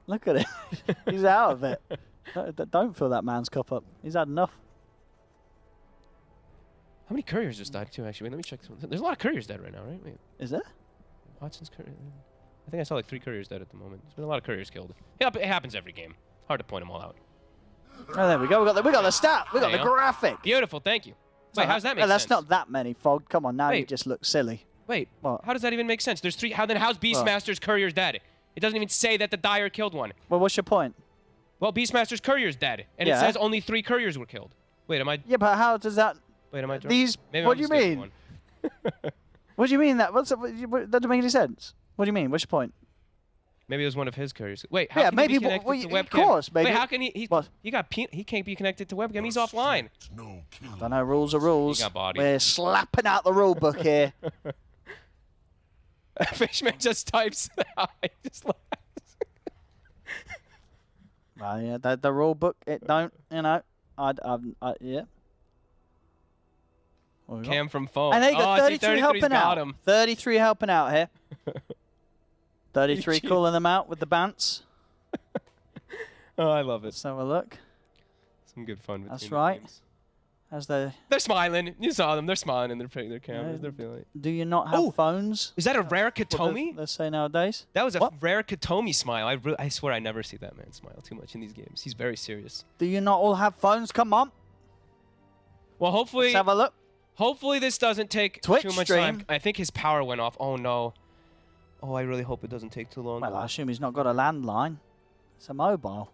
Look at him. He's out of it. Don't fill that man's cup up. He's had enough. How many couriers just died too, actually? Wait, let me check. There's a lot of couriers dead right now, right? Wait. Is there? Watson's courier. I think I saw like 3 couriers dead at the moment. There's been a lot of couriers killed. Yeah, it happens every game. Hard to point them all out. Oh, there we go. We got the stat. We got the graphic. Beautiful, thank you. Wait, how's that make sense? That's not that many, Fog. Come on, now you just look silly. Wait, what? How does that even make sense? There's 3. How's Beastmaster's courier's dead? It doesn't even say that the Dire killed one. Well, what's your point? Well, Beastmaster's courier's dead, and it says only 3 couriers were killed. Wait, am I? Yeah, but how does that? Wait, am I? These. Maybe What do you mean? What do you mean that? That doesn't make any sense. What do you mean? What's your point? Maybe it was one of his couriers. Wait, how can maybe. he be connected to webcam? Of course, maybe. Wait, how can he? He can't be connected to webcam. He's offline. I don't know. Rules are rules. He got bodied. We're slapping out the rule book here. Fishman just types. Just yeah, the rule book. It don't. You know. Yeah. Cam from phone. And there you go. 33 helping out. Him. 33 helping out here. 33 calling them out with the bants. Oh, I love it. Let's have a look. Some good fun. That's right. As they're smiling. You saw them. They're smiling and they're putting their cameras. They're feeling it. Do you not have phones? Is that a rare Katomi? Let's say nowadays. That was a rare Katomi smile. I swear I never see that man smile too much in these games. He's very serious. Do you not all have phones? Come on. Well, hopefully. Let's have a look. Hopefully this doesn't take Twitch too much stream. time. I think his power went off. Oh no. Oh, I really hope it doesn't take too long. Well, I assume he's not got a landline. It's a mobile.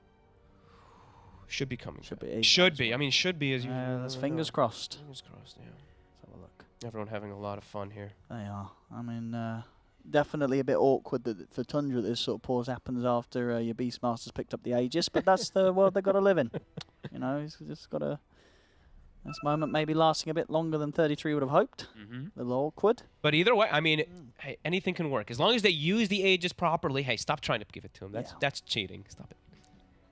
Should be coming. Should be. Should be. I mean, should be as you. Let's fingers crossed. Fingers crossed. Yeah. Let's have a look. Everyone having a lot of fun here. They are. I mean, definitely a bit awkward that for Tundra this sort of pause happens after your Beastmaster's picked up the Aegis, but that's the world they've got to live in. You know, he's just got to. This moment maybe lasting a bit longer than 33 would have hoped. A little awkward. But either way, I mean, hey, anything can work. As long as they use the Aegis properly, hey, stop trying to give it to him. That's cheating. Stop it.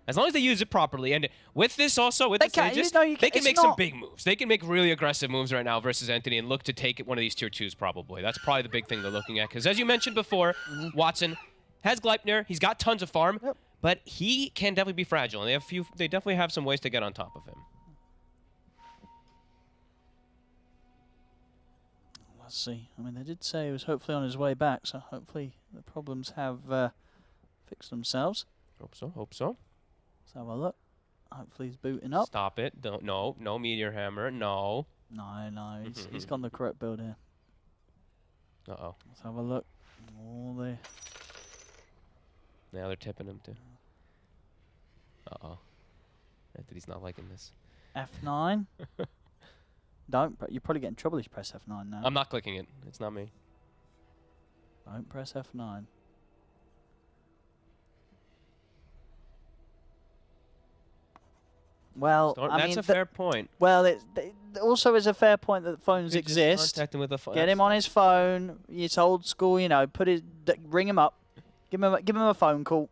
As long as they use it properly. And with this also, with this Aegis, they can make some big moves. They can make really aggressive moves right now versus Entity and look to take one of these tier 2s probably. That's probably the big thing they're looking at. Because as you mentioned before, Watson has Gleipnir. He's got tons of farm. But he can definitely be fragile. And they definitely have some ways to get on top of him. Let's see. I mean, they did say he was hopefully on his way back, so hopefully the problems have fixed themselves. Hope so. Hope so. Let's have a look. Hopefully he's booting up. Stop it. Don't. No. No Meteor Hammer. No. No. He's gone the correct build here. Uh-oh. Let's have a look. All the... Now they're tipping him too. Uh-oh. Entity's not liking this. F9. Don't. You probably get in trouble if you press F9 now. I'm not clicking it. It's not me. Don't press F9. Well, I mean, that's a fair point. Well, it also is a fair point that phones exist. Contact him with a phone. Get him on his phone. It's old school, you know. Ring him up. Give him a phone call.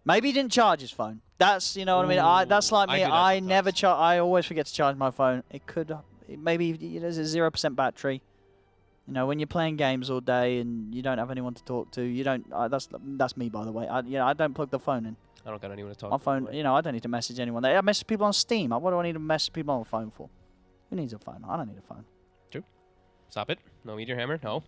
Maybe he didn't charge his phone. That's, you know what I mean? That's like I me. do that I sometimes. never charge. I always forget to charge my phone. It could, maybe there's a 0% battery. You know, when you're playing games all day and you don't have anyone to talk to, you don't. That's me, by the way. I don't plug the phone in. I don't got anyone to talk My to. phone, you know, I don't need to message anyone. I message people on Steam. What do I need to message people on the phone for? Who needs a phone? I don't need a phone. Stop it. No meteor hammer. No.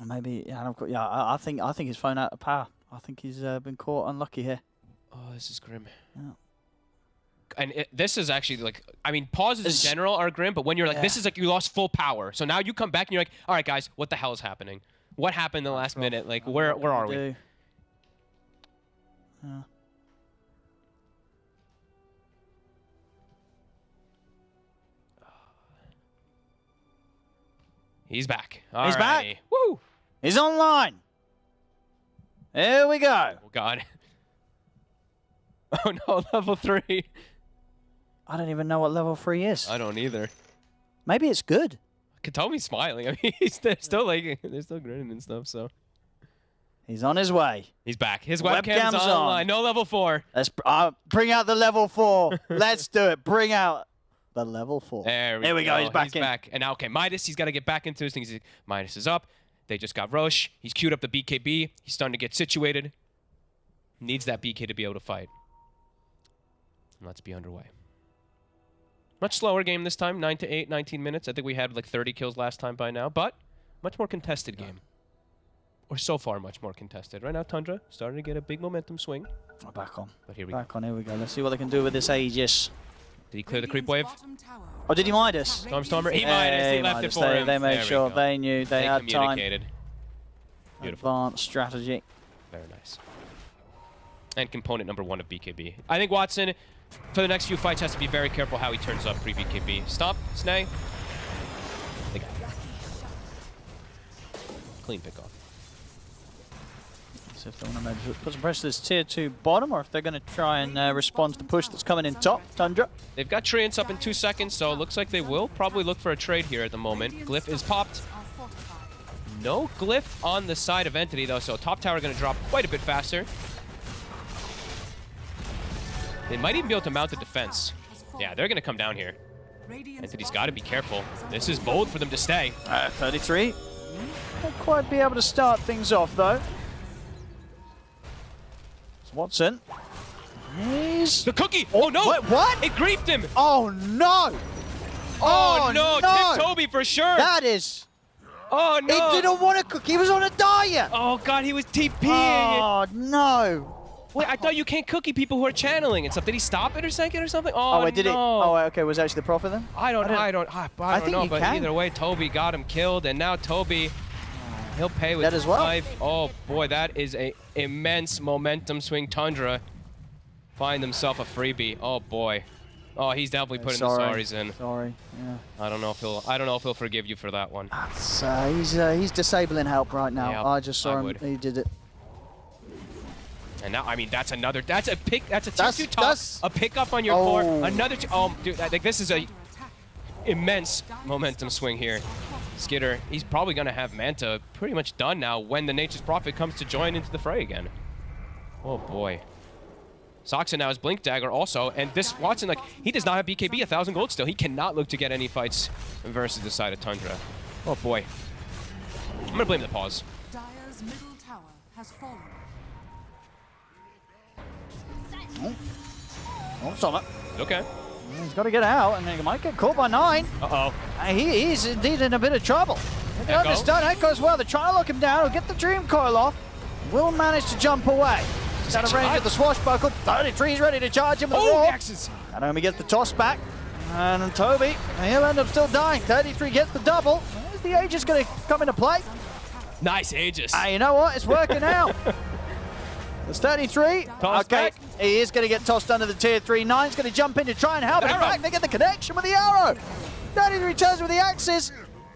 Maybe, I think his phone out of power. I think he's been caught unlucky here. Oh, this is grim. Yeah. And this is actually like, I mean, pauses It's- in general are grim, but when you're like, this Yeah. is like you lost full power. So now you come back and you're like, all right, guys, what the hell is happening? What happened in the last minute? Like, where are we? Do. Yeah. He's back. He's back. Alrighty. Woo! He's online. Here we go. Oh, God. Oh, no, level 3. I don't even know what level 3 is. I don't either. Maybe it's good. Katomi's smiling. I mean, they're still like, they're still grinning and stuff, so. He's on his way. He's back. His Webcam's webcam's on. online. No level 4. Let's bring out the level 4. Let's do it. Bring out the level 4. There we Here we go. He's back in. back. And now, okay, Midas, he's got to get back into his things. Midas is up. They just got Roche. He's queued up the BKB. He's starting to get situated. Needs that BK to be able to fight. Let's be underway. Much slower game this time, 9 to 8, 19 minutes. I think we had like 30 kills last time by now, but much more contested game. Or so far, much more contested. Right now, Tundra starting to get a big momentum swing. Oh, back on. But here we go. Back on. Here we go. Let's see what they can do with this Aegis. Did he clear the creep wave? Oh, did he Midas? Stormstormer? He Midas. He left it Midas. for him. They made There we sure go. they knew they had time. communicated. Beautiful. Advanced strategy. Very nice. And component number 1 of BKB. I think Watson, for the next few fights, has to be very careful how he turns up pre-BKB. Stop, Snay. They got it. Clean pick off. So if they want to maybe put some pressure to this tier 2 bottom, or if they're going to try and respond to the push that's coming in top, Tundra. They've got Treants up in 2 seconds, so it looks like they will probably look for a trade here at the moment. Glyph is popped. No Glyph on the side of Entity, though, so top tower going to drop quite a bit faster. They might even be able to mount the defense. Yeah, they're going to come down here. Entity's got to be careful. This is bold for them to stay. 33. Won't quite be able to start things off, though. It's Watson. He's... The cookie! Oh, no! What? It griefed him! Oh, no! Oh, no! Tip Toby for sure! That is... Oh, no! He didn't want to cook. He was on a diet. Oh, God, he was TPing! Oh, no. Wait, I thought you can't cookie people who are channeling and stuff. Did he stop it or something or something? Oh, Oh, wait, did no. it? Oh, okay. Was it actually the Prophet then? I don't think know, you but can. either way, Toby got him killed, and now Toby, he'll pay with That as well. life. Oh, boy, that is a immense momentum swing. Tundra find himself a freebie. Oh, boy. Oh, he's definitely putting the sorries in. Sorry. Yeah. I don't know if he'll forgive you for that one. He's disabling help right now. Yep, I just saw I him. would. He did it. And now, I mean, that's a pick. That's a That's- 2-2 top. that's- A pick up on your Oh. core. Another. Oh, dude, I think this is a immense momentum swing here. Skitter, he's probably gonna have Manta pretty much done now when the Nature's Prophet comes to join into the fray again. Oh boy. Soxa now has Blink Dagger also, and this Watson, like, he does not have BKB, 1,000 gold still. He cannot look to get any fights versus the side of Tundra. Oh boy. I'm gonna blame the pause. Dire's middle tower has fallen. Oh, stop it. Okay. He's got to get out, and he might get caught by 9. Uh-oh. He's indeed in a bit of trouble. Look at Echo. this done. Echo as well. They're trying to lock him down. He'll get the Dream Coil off. Will manage to jump away. He's out of range of the swashbuckle. 33 is ready to charge him with the Oh, roar. Axes! And Naomi gets the toss back. And Toby, he'll end up still dying. 33 gets the double. Is the Aegis going to come into play? Nice Aegis. You know what? It's working out. It's 33. Toss Okay, back. he is going to get tossed under the tier 3. 9's going to jump in to try and help. In Arrow. fact, they get the connection with the arrow. 33 turns with the axes.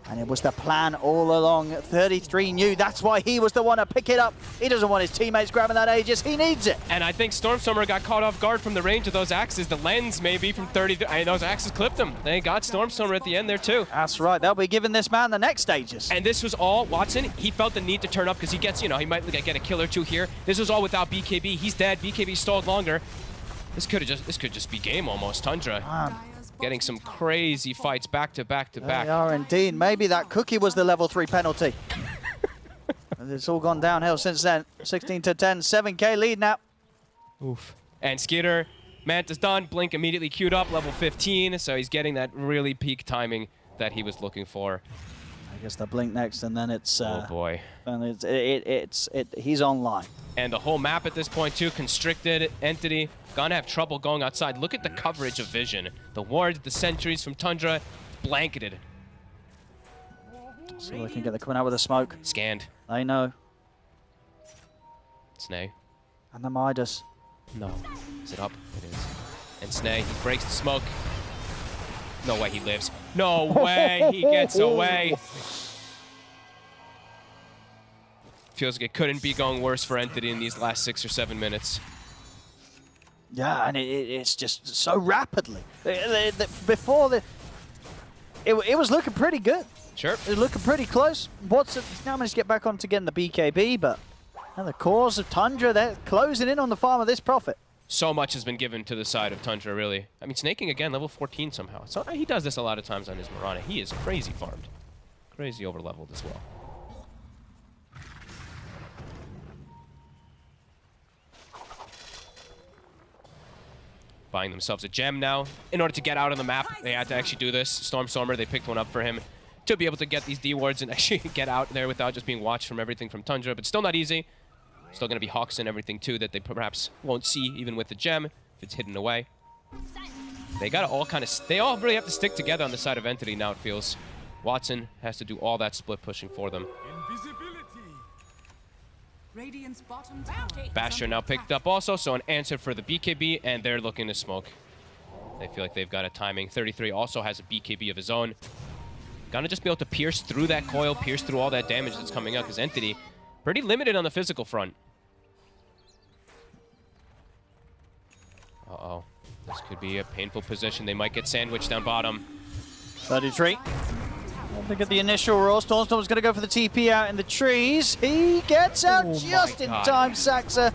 And it was the plan all along. 33 knew that's why he was the one to pick it up. He doesn't want his teammates grabbing that Aegis. He needs it. And I think Stormstormer got caught off guard from the range of those axes. The lens maybe from 30. Those axes clipped him. They got Stormstormer at the end there too. That's right. They'll be giving this man the next Aegis. And this was all Watson. He felt the need to turn up because he gets, he might get a kill or two here. This was all without BKB. He's dead. BKB stalled longer. This could just be game almost. Tundra getting some crazy fights back to back to back. They are indeed. Maybe that cookie was the level 3 penalty. It's all gone downhill since then. 16 to 10, 7K lead now. Oof. And Skeeter, Manta's done. Blink immediately queued up, level 15. So he's getting that really peak timing that he was looking for. I guess the blink next, and then it's. Oh boy. And he's online. And the whole map at this point too, constricted. Entity gonna have trouble going outside. Look at the coverage of vision. The wards, the sentries from Tundra, blanketed. So they can get the coming out with the smoke. Scanned. They know. Snay. And the Midas. No. Is it up? It is. And Snay, he breaks the smoke. No way he lives. No way he gets away. Feels like it couldn't be going worse for Entity in these last 6 or 7 minutes. Yeah, and it's just so rapidly. Before it was looking pretty good. Sure. It was looking pretty close. Watson now managed to get back on to getting the BKB, but the cause of Tundra, they're closing in on the farm of this Prophet. So much has been given to the side of Tundra, really. I mean, snaking again, level 14 somehow. So he does this a lot of times on his Mirana. He is crazy farmed. Crazy overleveled as well. Buying themselves a gem now. In order to get out on the map, they had to actually do this. Stormstormer, they picked one up for him to be able to get these D wards and actually get out there without just being watched from everything from Tundra, but still not easy. Still going to be Hawks and everything too that they perhaps won't see even with the gem if it's hidden away. They got to all kind of, they all really have to stick together on the side of Entity now, it feels. Watson has to do all that split pushing for them. Radiant's bottom tower. Basher now picked up also, so an answer for the BKB, and they're looking to smoke. They feel like they've got a timing. 33 also has a BKB of his own. Gonna just be able to pierce through that coil, pierce through all that damage that's coming out, because Entity pretty limited on the physical front. Uh-oh. This could be a painful position. They might get sandwiched down bottom. 33. Look at the initial roll. Stormstorm's going to go for the TP out in the trees. He gets out just in time. Saxa,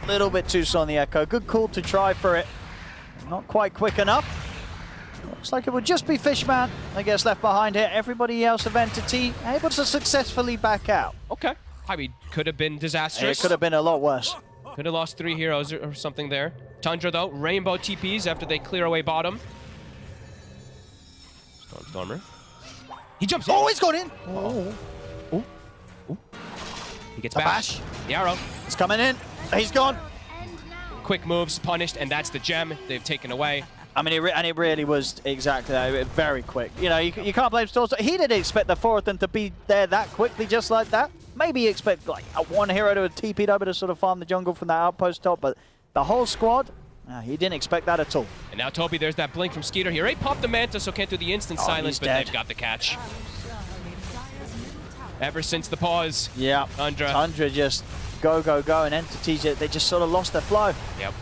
a little bit too slow on the echo. Good call to try for it. Not quite quick enough. Looks like it would just be Fishman that gets left behind here. Everybody else of Entity able to successfully back out. Okay. I mean, could have been disastrous. It could have been a lot worse. Could have lost 3 heroes or something there. Tundra, though, rainbow TPs after they clear away bottom. Stormstormer. He jumps in. Oh, he's gone in. Oh. Ooh. Ooh. He gets bash. The arrow. It's coming in. He's gone. Quick moves, punished, and that's the gem they've taken away. I mean, it really was exactly that. Very quick. You know, you can't blame Stormstorm. He didn't expect the 4 of them to be there that quickly, just like that. Maybe you expect like one hero to have TP'd over to sort of farm the jungle from that outpost top, but the whole squad, he didn't expect that at all. And now Toby, there's that blink from Skeeter. He already popped the Manta, so can't do the instant silence, but they've got the catch. Ever since the pause. Yeah. Tundra just go, and Entities, they just sort of lost their flow. Yep.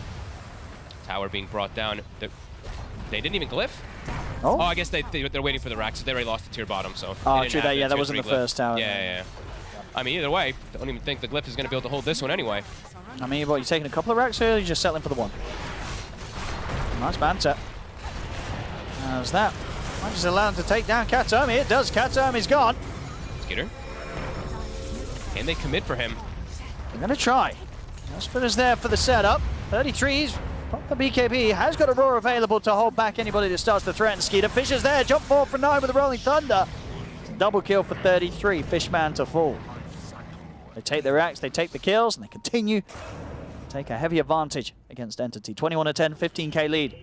Tower being brought down. They didn't even glyph? Oh, I guess they're waiting for the racks. They already lost the tier bottom, so. Oh, true that. Yeah, that wasn't the first tower. Yeah. I mean, either way, I don't even think the glyph is going to be able to hold this one anyway. I mean, what, you taking a couple of racks here, or you just settling for the one? Nice banter. How's that? Might just allow him to take down Katami. It does. Katami's gone. Skeeter. Can they commit for him? They're going to try. Spinner's there for the setup. 33's the BKB has got a roar available to hold back anybody that starts to threaten Skeeter. Fisher's there. Jump forward for 9 with a Rolling Thunder. Double kill for 33. Fishman to fall. They take their axe, they take the kills, and they continue to take a heavy advantage against Entity. 21-10, 15k lead.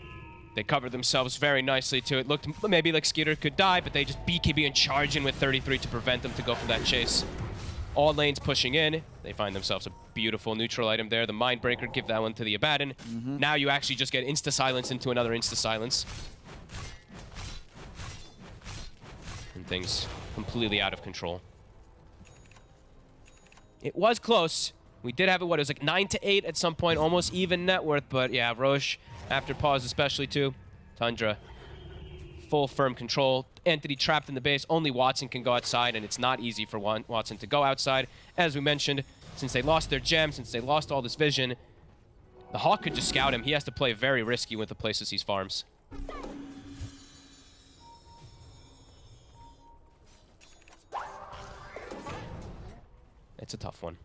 They covered themselves very nicely too. It looked maybe like Skeeter could die, but they just BKB and charge in with 33 to prevent them to go for that chase. All lanes pushing in. They find themselves a beautiful neutral item there. The Mindbreaker, give that one to the Abaddon. Now you actually just get insta-silence into another insta-silence. and things completely out of control. It was close. We did have it, what, it was like 9-8 at some point, almost even net worth, but yeah, Roche, after pause especially too, Tundra, full firm control. Entity trapped in the base, only Watson can go outside, and it's not easy for Watson to go outside. As we mentioned, since they lost their gem, since they lost all this vision, the Hawk could just scout him. He has to play very risky with the places he farms. It's a tough one.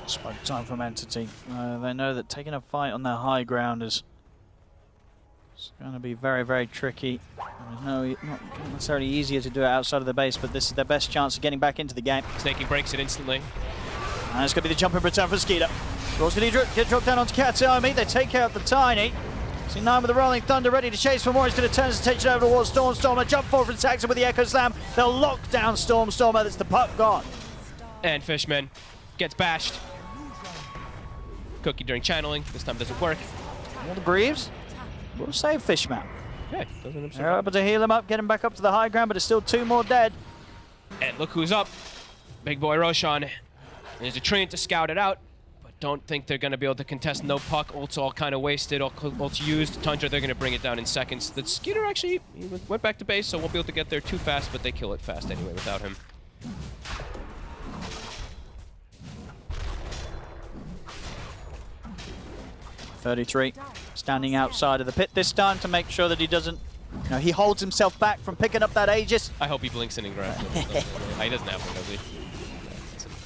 Smoke time from Entity. They know that taking a fight on their high ground is going to be very, very tricky. No, not necessarily easier to do it outside of the base, but this is their best chance of getting back into the game. Snaking breaks it instantly. And it's going to be the jump in return for Skeeter. Ball's going to get dropped down onto Katsuomi. They take out the Tiny. C9 with the Rolling Thunder ready to chase for more. He's going to turn his attention over towards Stormstormer. Jump forward from Saxon with the Echo Slam. They'll lock down Stormstormer. That's the puck gone. And Fishman gets bashed. Cookie during channeling. This time doesn't work. All the Greaves will save Fishman. Okay, doesn't They're able to heal him up, get him back up to the high ground, but there's still 2 more dead. And look who's up. Big boy Roshan. There's a train to scout it out, but don't think they're going to be able to contest no puck. Ult's all kind of wasted, ult's used. Tundra, they're going to bring it down in seconds. The Skeeter actually he went back to base, so won't be able to get there too fast, but they kill it fast anyway without him. .33 standing outside of the pit this time to make sure that he doesn't, he holds himself back from picking up that Aegis. I hope he blinks in and grabs it. He doesn't have one, does he?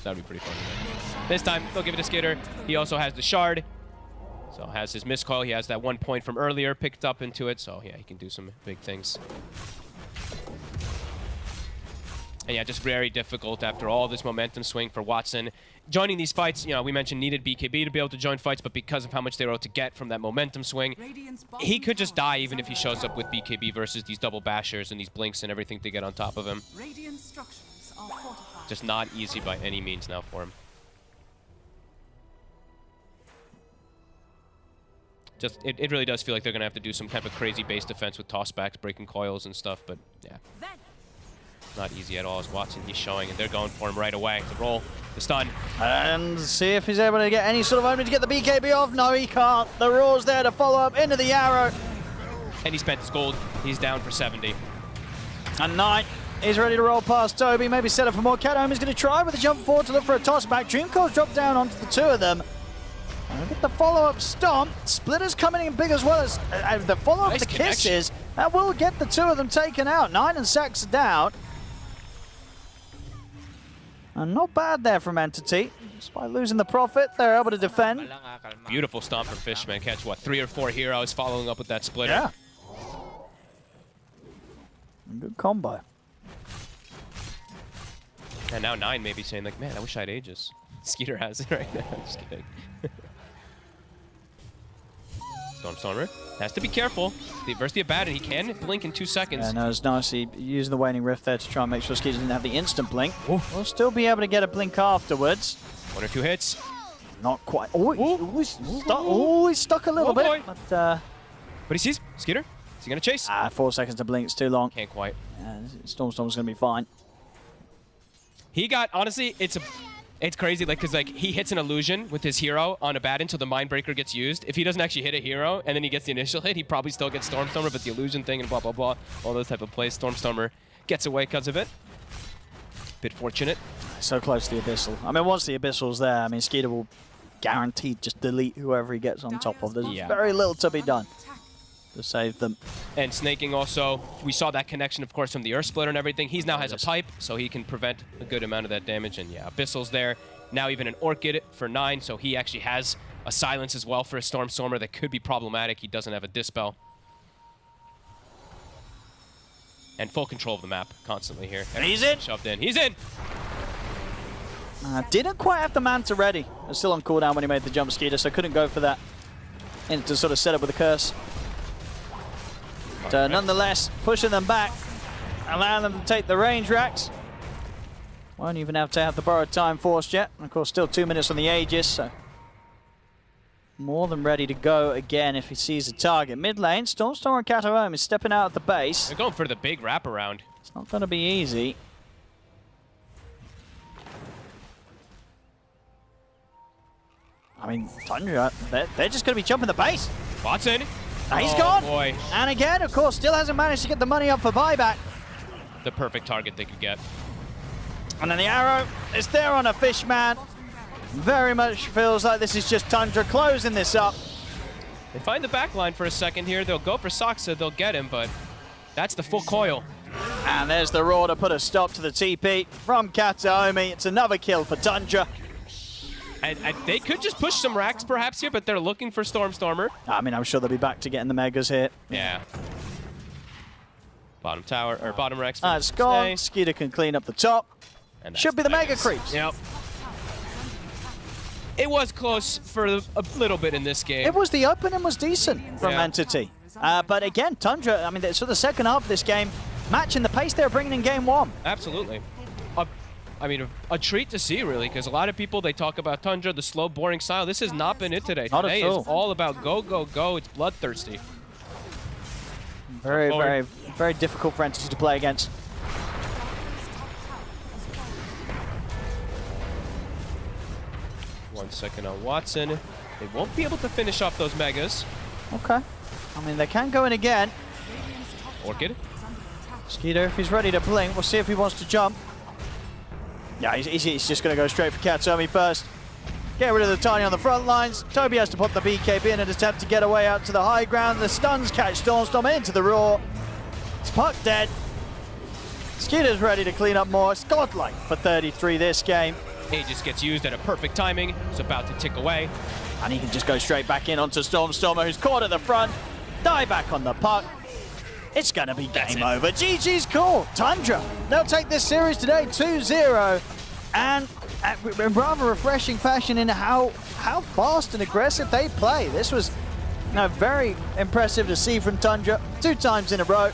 That'd be pretty funny. This time, they'll give it to Skitter. He also has the shard. So has his miscall. He has that 1 point from earlier picked up into it. So yeah, he can do some big things. And yeah, just very difficult after all this momentum swing for Watson. Joining these fights, we mentioned needed BKB to be able to join fights, but because of how much they were able to get from that momentum swing, he could just die even if he shows up with BKB versus these double bashers and these blinks and everything to get on top of him. Radiant structures are fortified. Just not easy by any means now for him. Just, it really does feel like they're going to have to do some type of crazy base defense with tossbacks, breaking coils and stuff, but yeah. Not easy at all as Watson, he's showing, and they're going for him right away. The roll, the stun. And see if he's able to get any sort of opening to get the BKB off. No, he can't. The Raw's there to follow up into the arrow. And he spent his gold. He's down for 70. And 9 is ready to roll past Toby. Maybe set up for more. Catahome is going to try with a jump forward to look for a toss back. Dreamcore's dropped down onto the 2 of them. And look at the follow-up stomp. Splitter's coming in big as well as the follow-up Nice to connection. Kisses. That will get the 2 of them taken out. 9 and Sax are down. And not bad there from Entity. Despite losing the Prophet, they're able to defend. Beautiful stomp from Fishman. Catch, what, 3 or 4 heroes following up with that splitter. Yeah. Good combo. And now 9 may be saying, like, man, I wish I had Aegis. Skeeter has it right now. Just kidding. Stormstormer has to be careful. Versus the Abaddon, he can blink in 2 seconds. Yeah, no, it's nice. He using the Waning Rift there to try and make sure Skeeter didn't have the instant blink. We'll still be able to get a blink afterwards. 1 or 2 hits. Not quite. Oh, he's stuck a little bit. But he sees Skeeter. Is he going to chase? 4 seconds to blink. It's too long. Can't quite. Stormstorm's going to be fine. He got, honestly, it's crazy, like, because, like, he hits an illusion with his hero on Abaddon until the Mindbreaker gets used. If he doesn't actually hit a hero and then he gets the initial hit, he probably still gets Stormstormer, but the illusion thing and blah, blah, blah, all those type of plays, Stormstormer gets away because of it. Bit fortunate. So close to the Abyssal. I mean, once the Abyssal's there, I mean, Skeeter will guaranteed just delete whoever he gets on top of. There's very little to be done to save them. And Snaking also, we saw that connection, of course, from the Earth Splitter and everything. He's now has a pipe, so he can prevent a good amount of that damage. And yeah, Abyssal's there. Now even an Orchid for 9, so he actually has a silence as well for a Stormstormer that could be problematic. He doesn't have a Dispel. And full control of the map constantly here. And he's in! Shoved in. He's in! Didn't quite have the Manta ready. It was still on cooldown when he made the jump, Skeeter, so couldn't go for that. And to sort of set up with a curse. But nonetheless, pushing them back, allowing them to take the range racks. Won't even have to have the borrowed time forced yet. And of course, still 2 minutes on the Aegis, so more than ready to go again if he sees a target. Mid lane, Stormstormer and Katarome is stepping out at the base. They're going for the big wraparound. It's not going to be easy. I mean, Tundra, they're just going to be jumping the base. Watson. He's Oh, gone. boy. And again, of course, still hasn't managed to get the money up for buyback. The perfect target they could get. And then the arrow is there on a Fishman. Very much feels like this is just Tundra closing this up. They find the back line for a second here. They'll go for Saksa. They'll get him, but that's the full coil. And there's the Raw to put a stop to the TP from Kataomi. It's another kill for Tundra. And they could just push some racks perhaps here, but they're looking for Stormstormer. I mean, I'm sure they'll be back to getting the Megas here. Yeah. Bottom tower, or bottom racks. It's gone. Skeeter can clean up the top. And Should be the Mega Megas. Creeps. Yep. It was close for a little bit in this game. It was the opening was decent from Yeah. Entity. But again, Tundra, I mean, so the second half of this game, matching the pace they were bringing in game one. Absolutely. I mean, a treat to see, really, because a lot of people, they talk about Tundra, the slow, boring style. This has not been it today. Not at Today all. is all about go, go, go. It's bloodthirsty. Very, Forward. very, very difficult for Entity to play against. 1 second on Watson. They won't be able to finish off those Megas. Okay. I mean, they can go in again. Orchid. Skeeter, if he's ready to blink, we'll see if he wants to jump. Yeah, he's just going to go straight for Kataomi first. Get rid of the Tiny on the front lines. Toby has to put the BKB in an attempt to get away out to the high ground. The stuns catch Stormstorm into the Raw. It's Puck dead. Skeeter's ready to clean up more. It's godlike for 33 this game. Aegis gets used at a perfect timing. It's about to tick away. And he can just go straight back in onto Stormstormer, who's caught at the front. Die back on the puck. It's going to be game over. GG's call. Tundra, they'll take this series today 2-0. And in rather refreshing fashion in how fast and aggressive they play. This was very impressive to see from Tundra 2 times in a row.